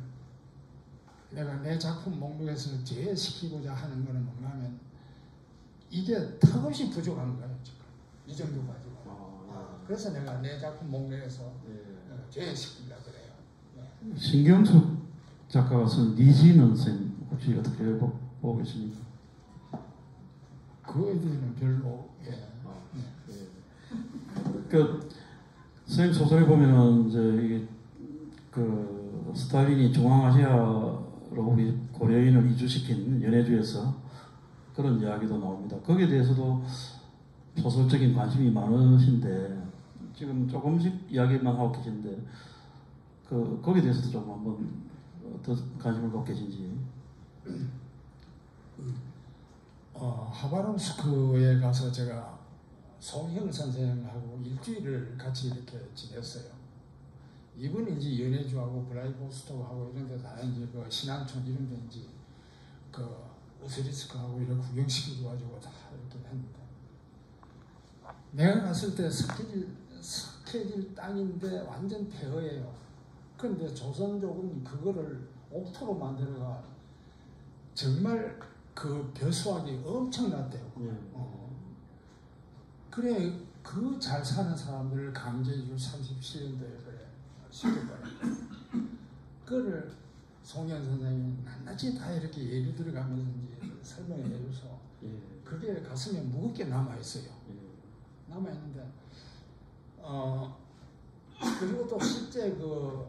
내가 내 작품 목록에서 제외시키고자 하는 거는 뭔가 하면 이게 턱없이 부족한 거예요 지금 이 정도 가지고 그래서 내가 내 작품 목록에서 제외시키려고 그래요. 신경숙 작가가 쓴 니지는 선생님 혹시 어떻게 보고 계십니까? 그거에 대해서는 별로 그 선생님 소설에 보면은 이제 이게 그 스탈린이 중앙아시아로 우리 고려인을 이주시킨 연해주에서 그런 이야기도 나옵니다. 거기에 대해서도 소설적인 관심이 많으신데 지금 조금씩 이야기만 하고 계신데 거기에 대해서도 좀 한번 더 관심을 갖고 계신지. 하바롭스크에 가서 제가 송형 선생하고 일주일을 같이 이렇게 지냈어요. 이분이 이제 연해주하고 블라디보스토크하고 이런 데 다 이제 그 신안촌 이런 데 이제 그 오스리스크하고 이런 구경시키고 가지고 다 이렇게 했는데 내가 갔을 때 스케질 땅인데 완전 폐허예요. 그런데 조선족은 그거를 옥토로 만들어가 정말 그 벼수학이 엄청났대요. 그래 그 잘 사는 사람들을 강제이주 37년도에 그래 시켜버려. 그거를 송현 선생님이 낱낱이 다 이렇게 예를 들어가면서 이제 설명해 줘서 그게 가슴에 무겁게 남아있어요. 남아있는데 그리고 또 실제 그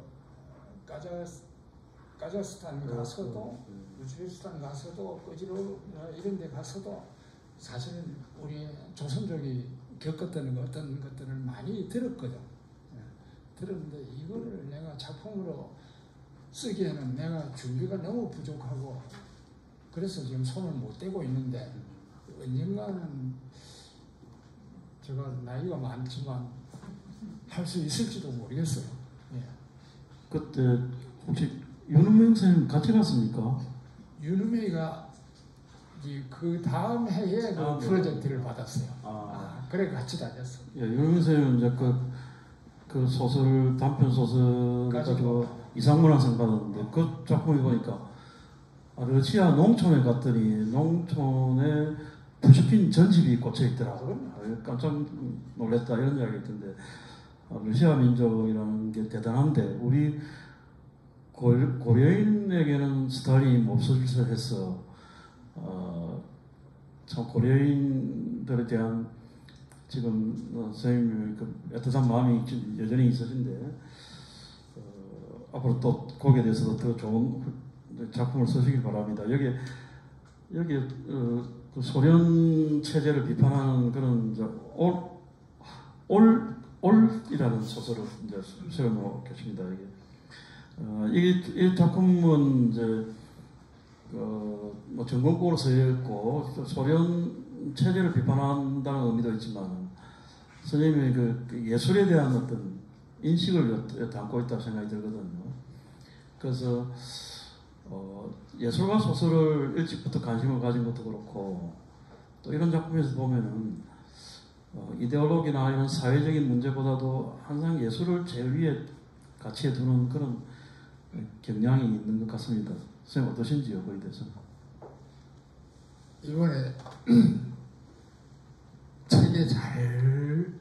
카자흐스탄 가서도 우즈베키스탄 가서도 거지로 이런 데 가서도 사실은 우리 조선족이 겪었던 어떤 것들을 많이 들었거든. 들었는데 이거를 내가 작품으로 쓰기에는 내가 준비가 너무 부족하고 그래서 지금 손을 못 대고 있는데 언젠가는 제가 나이가 많지만 할 수 있을지도 모르겠어요. 그때 혹시 윤은명 선생님 같이 갔습니까? 윤은명이가 그 다음 해에 그 프로젝트를 받았어요. 그래 같이 다녔어. 윤은명 선생님은 이제 그 소설 단편 소설 가지고 이상문학상 받았는데 그 작품을 보니까 러시아 농촌에 갔더니 농촌에 푸시킨 전집이 꽂혀 있더라고요. 깜짝 놀랐다 이런 이야기 있던데 러시아 민족이라는 게 대단한데 우리 고려인에게는 스탈린이 몹쓸 짓을 했어. 참 고려인들에 대한 지금 선생님의 그 애틋한 마음이 여전히 있으신데 앞으로 또 거기에 대해서도 더 좋은 작품을 쓰시길 바랍니다. 여기 그 소련 체제를 비판하는 그런 올이라는 소설을 이제 세워놓고 계십니다. 이 작품은 이제 뭐 전공법으로 쓰여 있고 소련 체제를 비판한다는 의미도 있지만 선생님이 그 예술에 대한 어떤 인식을 담고 있다고 생각이 들거든요. 그래서 예술과 소설을 일찍부터 관심을 가진 것도 그렇고 또 이런 작품에서 보면은 이데올로기나 이런 사회적인 문제보다도 항상 예술을 제일 위에 가치에 두는 그런 경향이 있는 것 같습니다. 선생님 어떠신지요? 거기에 대해서. 이번에 책에 잘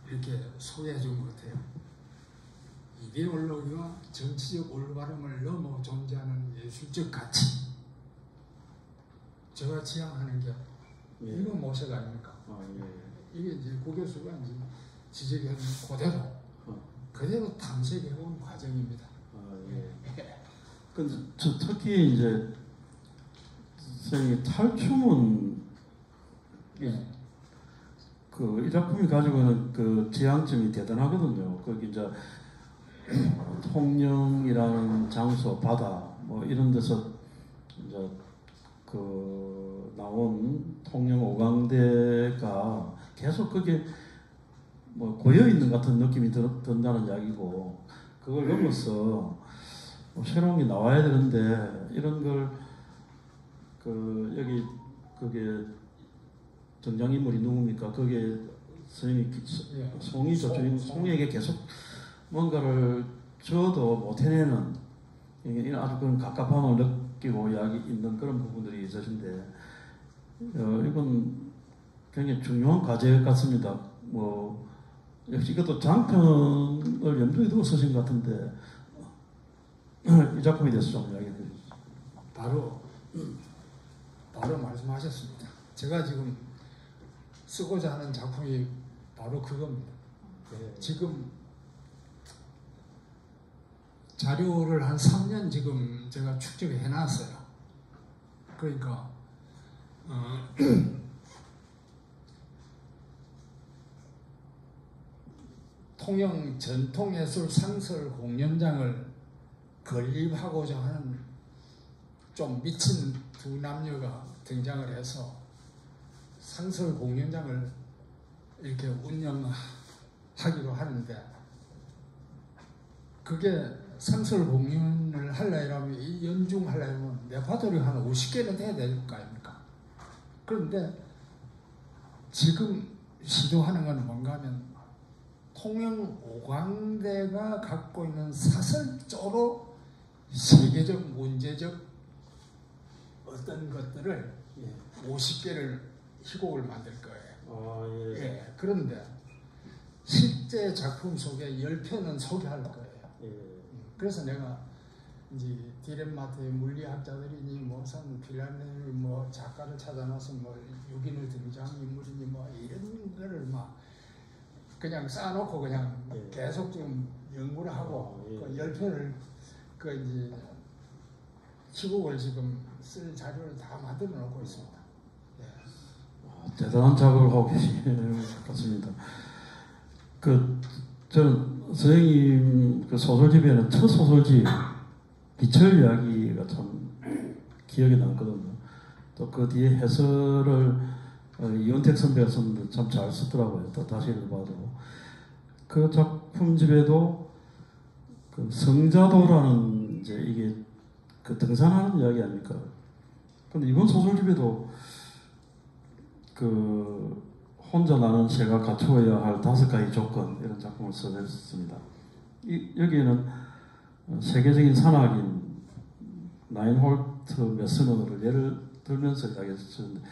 이렇게 소개해 준 것 같아요. 이데올로기와 정치적 올바름을 넘어 존재하는 예술적 가치. 제가 지향하는 게 이건 모색 아닙니까? 이게 이제 고 교수가 이제 지적한 그대로 탐색해 온 과정입니다. 근데 특히 이제 선생님 탈춤은 이 작품이 가지고 있는 그 지향점이 대단하거든요. 거기 이제 통영이라는 장소, 바다 뭐 이런 데서 이제 그 나온 통영 오광대가 계속 그게 뭐 고여 있는 같은 느낌이 든다는 이야기고 그걸 넘어서 뭐 새로운 게 나와야 되는데 이런 걸 그 여기 그게 등장인물이 누굽니까? 그게 선생님이 송이죠. 송이에게 계속 뭔가를 줘도 못 해내는 아주 그런 갑갑함을 느끼고 이야기 있는 그런 부분들이 있으신데 이건 굉장히 중요한 과제 같습니다. 뭐 역시 이것도 장편을 염두에 두고 쓰신 것 같은데 이 작품에 대해서 좀 이야기해 주시죠. 바로 말씀하셨습니다. 제가 지금 쓰고자 하는 작품이 바로 그겁니다. 지금 자료를 한 3년 지금 제가 축적해 놨어요. 그러니까 통영 전통예술 상설 공연장을 건립하고자 하는 좀 미친 두 남녀가 등장을 해서 상설 공연장을 이렇게 운영하기로 하는데 그게 상설 공연을 하려면 이 연중하려면 레파토리 한 50개는 돼야 될 거 아닙니까? 그런데 지금 시도하는 건 뭔가 하면 통영 오광대가 갖고 있는 사설적으로 세계적 문제적 어떤 것들을 50개를 희곡을 만들 거예요. 그런데 실제 작품 속에 10편은 소개할 거예요. 그래서 내가 이제 디렌마트의 물리학자들이니 무슨 필라넬 뭐 작가를 찾아놔서 뭐 유기물 등장인물이니 뭐 이런 거를 막 그냥 쌓아놓고 그냥 계속 좀 연구를 하고 그 10편을 그 이제 희곡을 지금 쓸 자료를 다 만들어 놓고 있습니다. 대단한 작업을 하고 계신 것 같습니다. 저는 선생님 그 소설집에는 첫 소설집 기철 이야기가 참 기억에 남거든요. 또 그 뒤에 해설을 이원택 선배가 썼는데 참 잘 썼더라고요. 또 다시 읽어봐도 그 작품집에도 그 성자도라는 이제 이게 그 등산하는 이야기 아닙니까? 근데 이번 소설집에도 그 혼자 나는 새가 갖추어야 할 5가지 조건 이런 작품을 써냈습니다. 여기에는 세계적인 산악인 라인홀트 메스너를 예를 들면서 이야기했었는데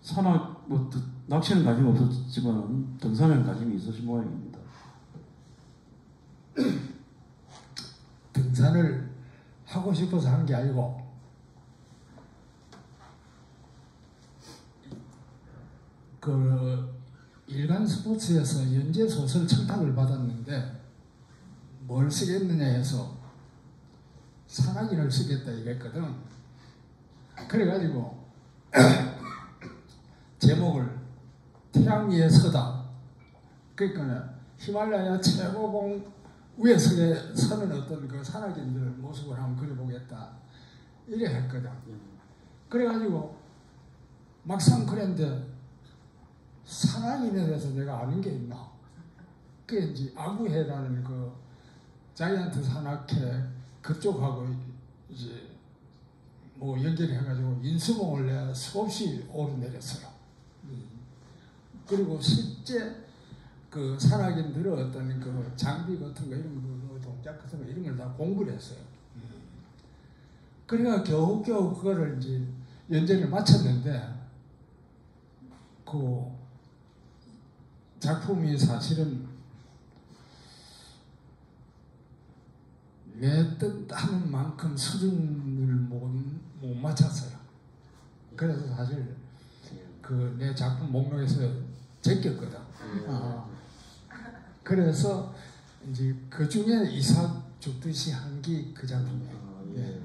산악 뭐 낚시는 관심 없었지만 등산에는 관심이 있으신 모양입니다. 등산을 하고 싶어서 한 게 아니고 그 일간 스포츠에서 연재 소설 청탁을 받았는데 뭘 쓰겠느냐 해서 산악인을 쓰겠다 이랬거든. 그래가지고 제목을 태양 위에 서다. 그러니까 히말라야 최고봉 위에 서는 어떤 그 산악인들 모습을 한번 그려보겠다 이래 했거든. 그래가지고 막상 그랬는데 산악인에 대해서 내가 아는 게 있나? 그게 이제 아구해라는 그 자이언트 산악회 그쪽하고 이제 뭐 연결해가지고 인수봉을 내가 수없이 오르내렸어요. 그리고 실제 그 산악인들의 어떤 그 장비 같은 거 이런 거 동작 같은 거 이런 걸 다 공부를 했어요. 그러니까 겨우겨우 그거를 이제 연재를 마쳤는데 그 작품이 사실은 내 뜻하는 만큼 수준을 못 맞췄어요. 그래서 사실 그 내 작품 목록에서 제꼈거든. 그래서 이제 그 중에 이삭 죽듯이 한 게 그 작품이에요. 예.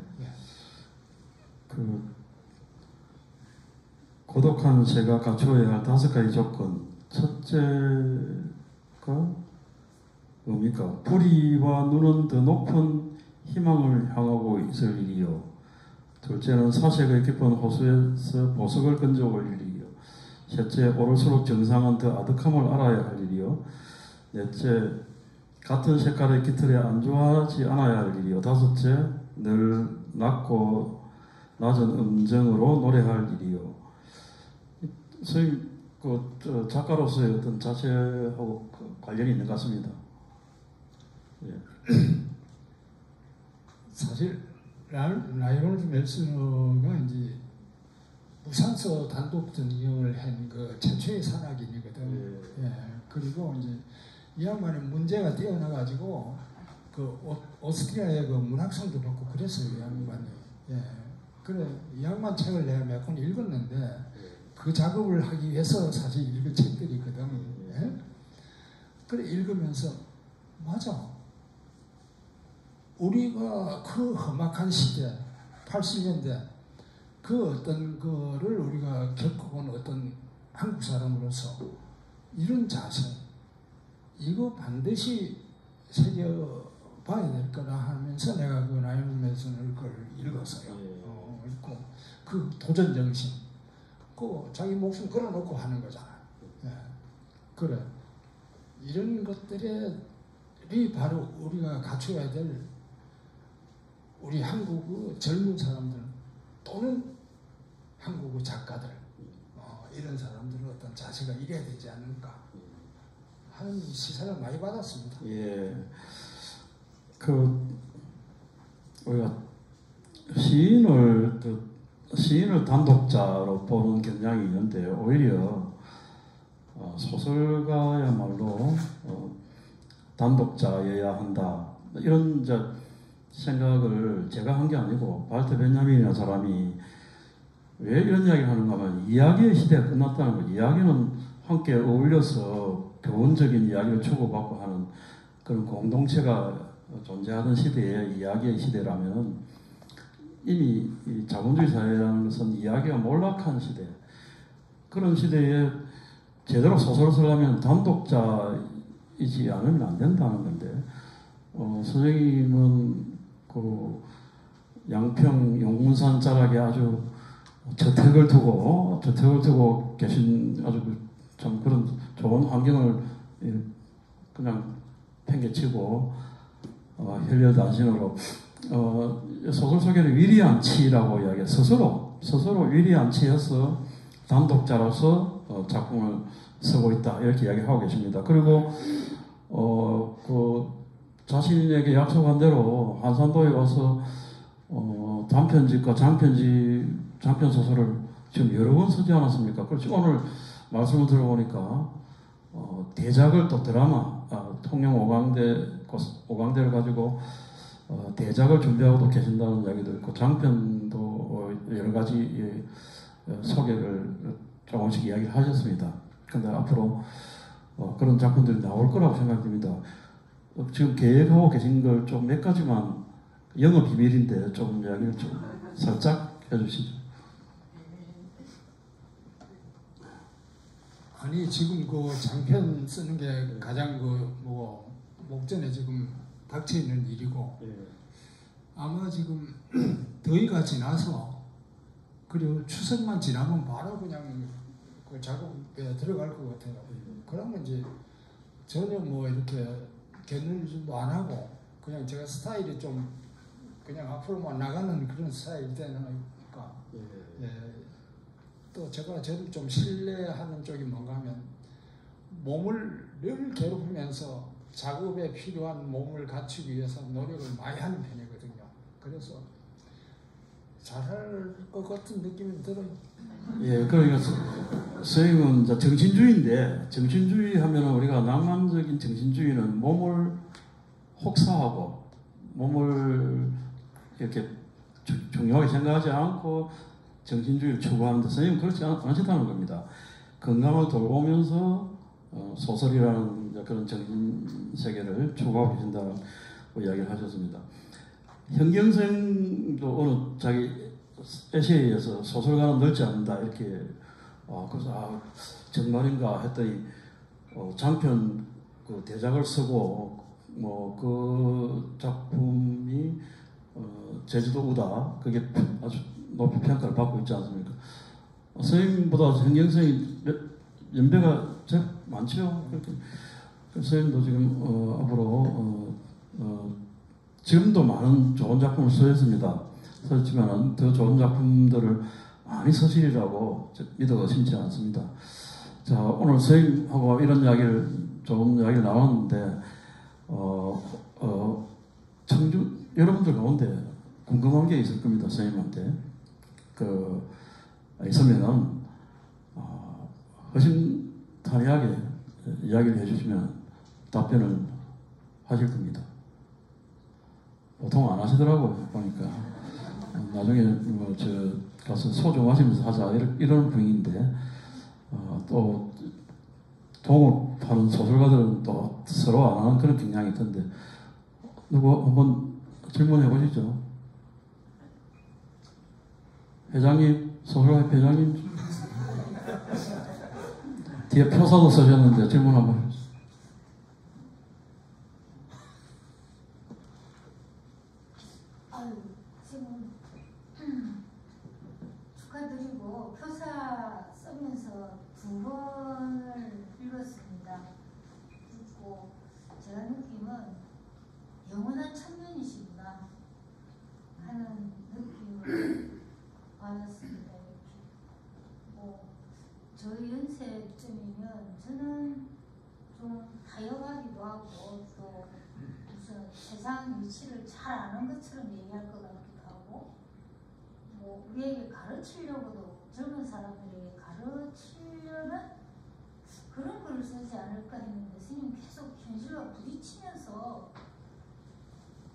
그 고독한 새가 갖추어야 할 5가지 조건. 첫째가 뭡니까? 뿌리와 눈은 더 높은 희망을 향하고 있을 일이요. 둘째는 사색의 깊은 호수에서 보석을 건져올 일이요. 셋째, 오를수록 정상은 더 아득함을 알아야 할 일이요. 넷째, 같은 색깔의 깃털에 안주하지 않아야 할 일이요. 다섯째, 늘 낮고 낮은 음정으로 노래할 일이요. 선생님, 작가로서의 어떤 자세하고 관련이 있는 것 같습니다. 예. 사실 라이오노드 멜스너가 이제 무산소 단독 전경을 한 그 최초의 산악인이거든. 예. 그리고 이제 이 양반이 문제가 뛰어나가지고 그 오스트리아의 그 문학상도 받고 그랬어요, 이 양반이. 예. 그래 이 양반 책을 내가 몇 권 읽었는데 그 작업을 하기 위해서 사실 읽은 책들이거든. 예. 그래 읽으면서 맞아. 우리가 그 험악한 시대 80년대 그 어떤 거를 우리가 겪어본 어떤 한국 사람으로서 이런 자세 이거 반드시 새겨봐야 될 거라 하면서 내가 그 라이온 멜슨을 그걸 읽었어요. 읽고 그 도전 정신 그 자기 목숨 걸어놓고 하는 거잖아. 예. 그래 이런 것들이 바로 우리가 갖춰야 될 우리 한국의 젊은 사람들 또는 한국의 작가들 이런 사람들은 어떤 자세가 이래야 되지 않을까 하는 시사를 많이 받았습니다. 예, 우리가 시인을 단독자로 보는 경향이 있는데 오히려 소설가야말로 단독자여야 한다 이런 생각을 제가 한 게 아니고 발터 베냐민이라는 사람이 왜 이런 이야기를 하는가 하면 이야기의 시대가 끝났다는 거죠. 이야기는 함께 어울려서 교훈적인 이야기를 주고받고 하는 그런 공동체가 존재하던 시대에 이야기의 시대라면 이미 이 자본주의 사회라는 것은 이야기가 몰락한 시대 그런 시대에 제대로 소설을 쓰려면 단독자이지 않으면 안 된다는 건데 선생님은 그 양평 용문산 자락에 아주 저택을 두고 계신 아주 참 그런 좋은 환경을 그냥 팽개치고 혈려단신으로 소설 속에는 위리안치라고 이야기해요. 스스로 위리안치해서 단독자로서 작품을 쓰고 있다 이렇게 이야기하고 계십니다. 그리고 자신에게 약속한 대로 한산도에 와서 단편집과 장편 소설을 지금 여러 번 쓰지 않았습니까? 그렇지 오늘 말씀을 들어보니까 대작을 또 드라마 통영 5강대를 가지고 대작을 준비하고도 계신다는 이야기도 있고 장편도 여러 가지 소개를 조금씩 이야기를 하셨습니다. 그런데 앞으로 그런 작품들이 나올 거라고 생각됩니다. 지금 계획하고 계신 걸 좀 몇 가지만 영업 비밀인데 조금 이야기를 좀 살짝 해주시죠. 아니 지금 그 장편 쓰는 게 가장 목전에 지금 닥쳐 있는 일이고 아마 지금 더위가 지나서 그리고 추석만 지나면 바로 그냥 그 작업에 들어갈 것 같아요. 그러면 이제 전혀 뭐 이렇게 견일도 안 하고 그냥 제가 스타일이 좀 그냥 앞으로만 나가는 그런 스타일이 되니까 예. 또 제가 저를 좀 신뢰하는 쪽이 뭔가 하면 몸을 늘 괴롭히면서 작업에 필요한 몸을 갖추기 위해서 노력을 많이 하는 편이거든요. 그래서 잘할 것 같은 느낌이 들어요. 예, 그러니까 선생님은 이제 정신주의인데 정신주의 하면은 우리가 낭만적인 정신주의는 몸을 혹사하고 몸을 이렇게 중요하게 생각하지 않고 정신주의를 추구하는데 선생님은 그렇지 않으셨다는 겁니다. 건강을 돌보면서 소설이라는 그런 정신 세계를 추구하고 계신다고 이야기를 하셨습니다. 현경생도 어느 자기 에세이에서 소설가는 늙지 않는다 이렇게 그래서 정말인가 했더니 장편 그 대작을 쓰고 뭐 그 작품이 제주도 우다 그게 아주 높이 평가를 받고 있지 않습니까? 선생님보다 현경생이 연배가 제일 많죠. 그렇게 선생님도 지금 앞으로 지금도 많은 좋은 작품을 쓰셨습니다. 썼지만 더 좋은 작품들을 많이 쓰시리라고 믿어 의심치 않습니다. 자, 오늘 선생님하고 이런 좋은 이야기를 나눴는데 청주 여러분들 가운데 궁금한 게 있을 겁니다. 선생님한테 있으면은 허심탄회하게 이야기를 해주시면 답변을 하실 겁니다. 보통 안 하시더라고요. 보니까 나중에 가서 소 좀 마시면서 하자 이런 분위기인데 또 동업하는 소설가들은 또 서로 안 하는 그런 경향이 있던데 누구 한번 질문해 보시죠. 회장님, 소설가 회장님 뒤에 표사도 쓰셨는데 질문 한번 해주세요. 지금 축하드리고 표사 쓰면서 2번을 읽었습니다. 읽고 제가 느낌은 영원한 청년이시구나 하는 느낌을 받았습니다. 이렇게 저희 연세쯤이면 저는 좀 타협하기도 하고 또 무슨 세상 이치를 잘 아는 것처럼 얘기할 것 같기도 하고 우리에게 가르치려고도 젊은 사람들에게 가르치려는 그런 글을 쓰지 않을까 했는데 스님 계속 현실과 부딪히면서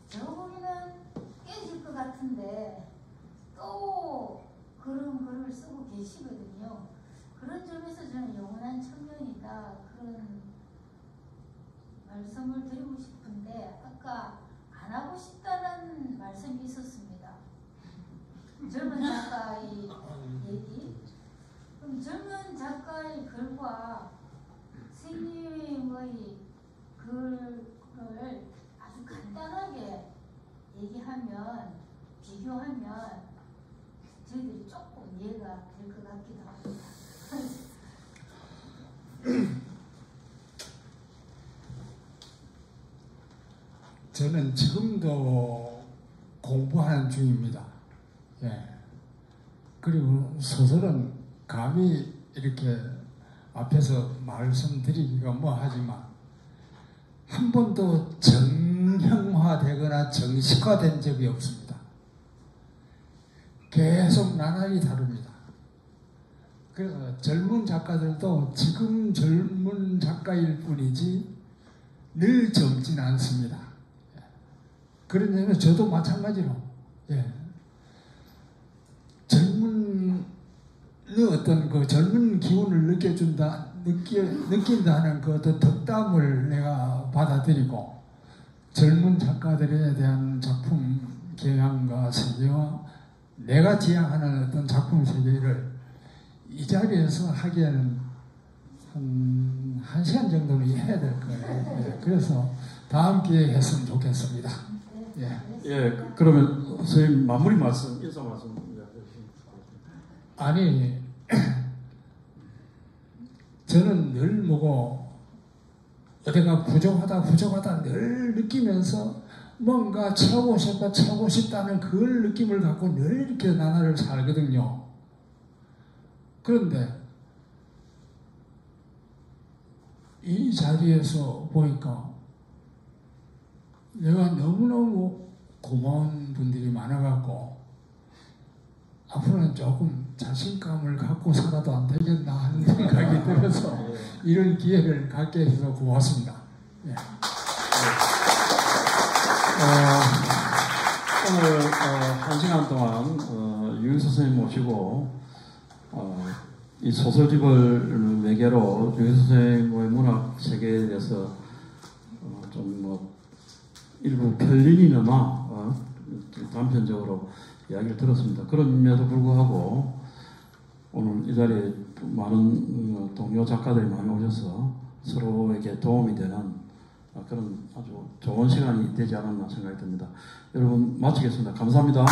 제가 보기에는 깨질 것 같은데 또 그런 글을 쓰고 계시거든요. 그런 점에서 저는 영원한 청년이다 그런 말씀을 드리고 싶은데 아까 안 하고 싶다는 말씀이 있었습니다. 젊은 작가의 얘기. 그럼 젊은 작가의 글과 스님의 글을 아주 간단하게 얘기하면 비교하면 저희들이 조금 이해가 될 것 같기도 합니다. 저는 지금도 공부하는 중입니다. 예. 그리고 소설은 감히 이렇게 앞에서 말씀드리기가 하지만 한 번도 정형화되거나 정식화된 적이 없습니다. 계속 나날이 다릅니다. 그래서 젊은 작가들도 지금 젊은 작가일 뿐이지 늘 젊진 않습니다. 그런 점에서 저도 마찬가지로 어떤 그 젊은 기운을 느낀다는 그 어떤 덕담을 내가 받아들이고 젊은 작가들에 대한 작품 경향과 세계와 내가 지향하는 어떤 작품 세계를 이 자리에서 하기에는 한 시간 정도는 해야 될 거예요. 그래서 다음 기회에 했으면 좋겠습니다. 그러면 선생님 마무리 말씀, 인사 말씀. 아니 저는 늘 뭐고 어디가 부족하다 늘 느끼면서 뭔가 채우고 싶다는 그 느낌을 갖고 늘 이렇게 나날을 살거든요. 그런데 이 자리에서 보니까 내가 너무너무 고마운 분들이 많아갖고 앞으로는 조금 자신감을 갖고 살아도 안 되겠나 하는 생각이 들어서 이런 기회를 갖게 해서 고맙습니다. 예. 오늘 1시간 동안 유익 선생님 모시고 이 소설집을 매개로 유익 선생님의 문학 세계에 대해서 좀 뭐 일부 편린이나마 단편적으로 이야기를 들었습니다. 그럼에도 불구하고 오늘 이 자리에 많은 동료 작가들이 많이 오셔서 서로에게 도움이 되는 그런 아주 좋은 시간이 되지 않았나 생각이 듭니다. 여러분 마치겠습니다. 감사합니다.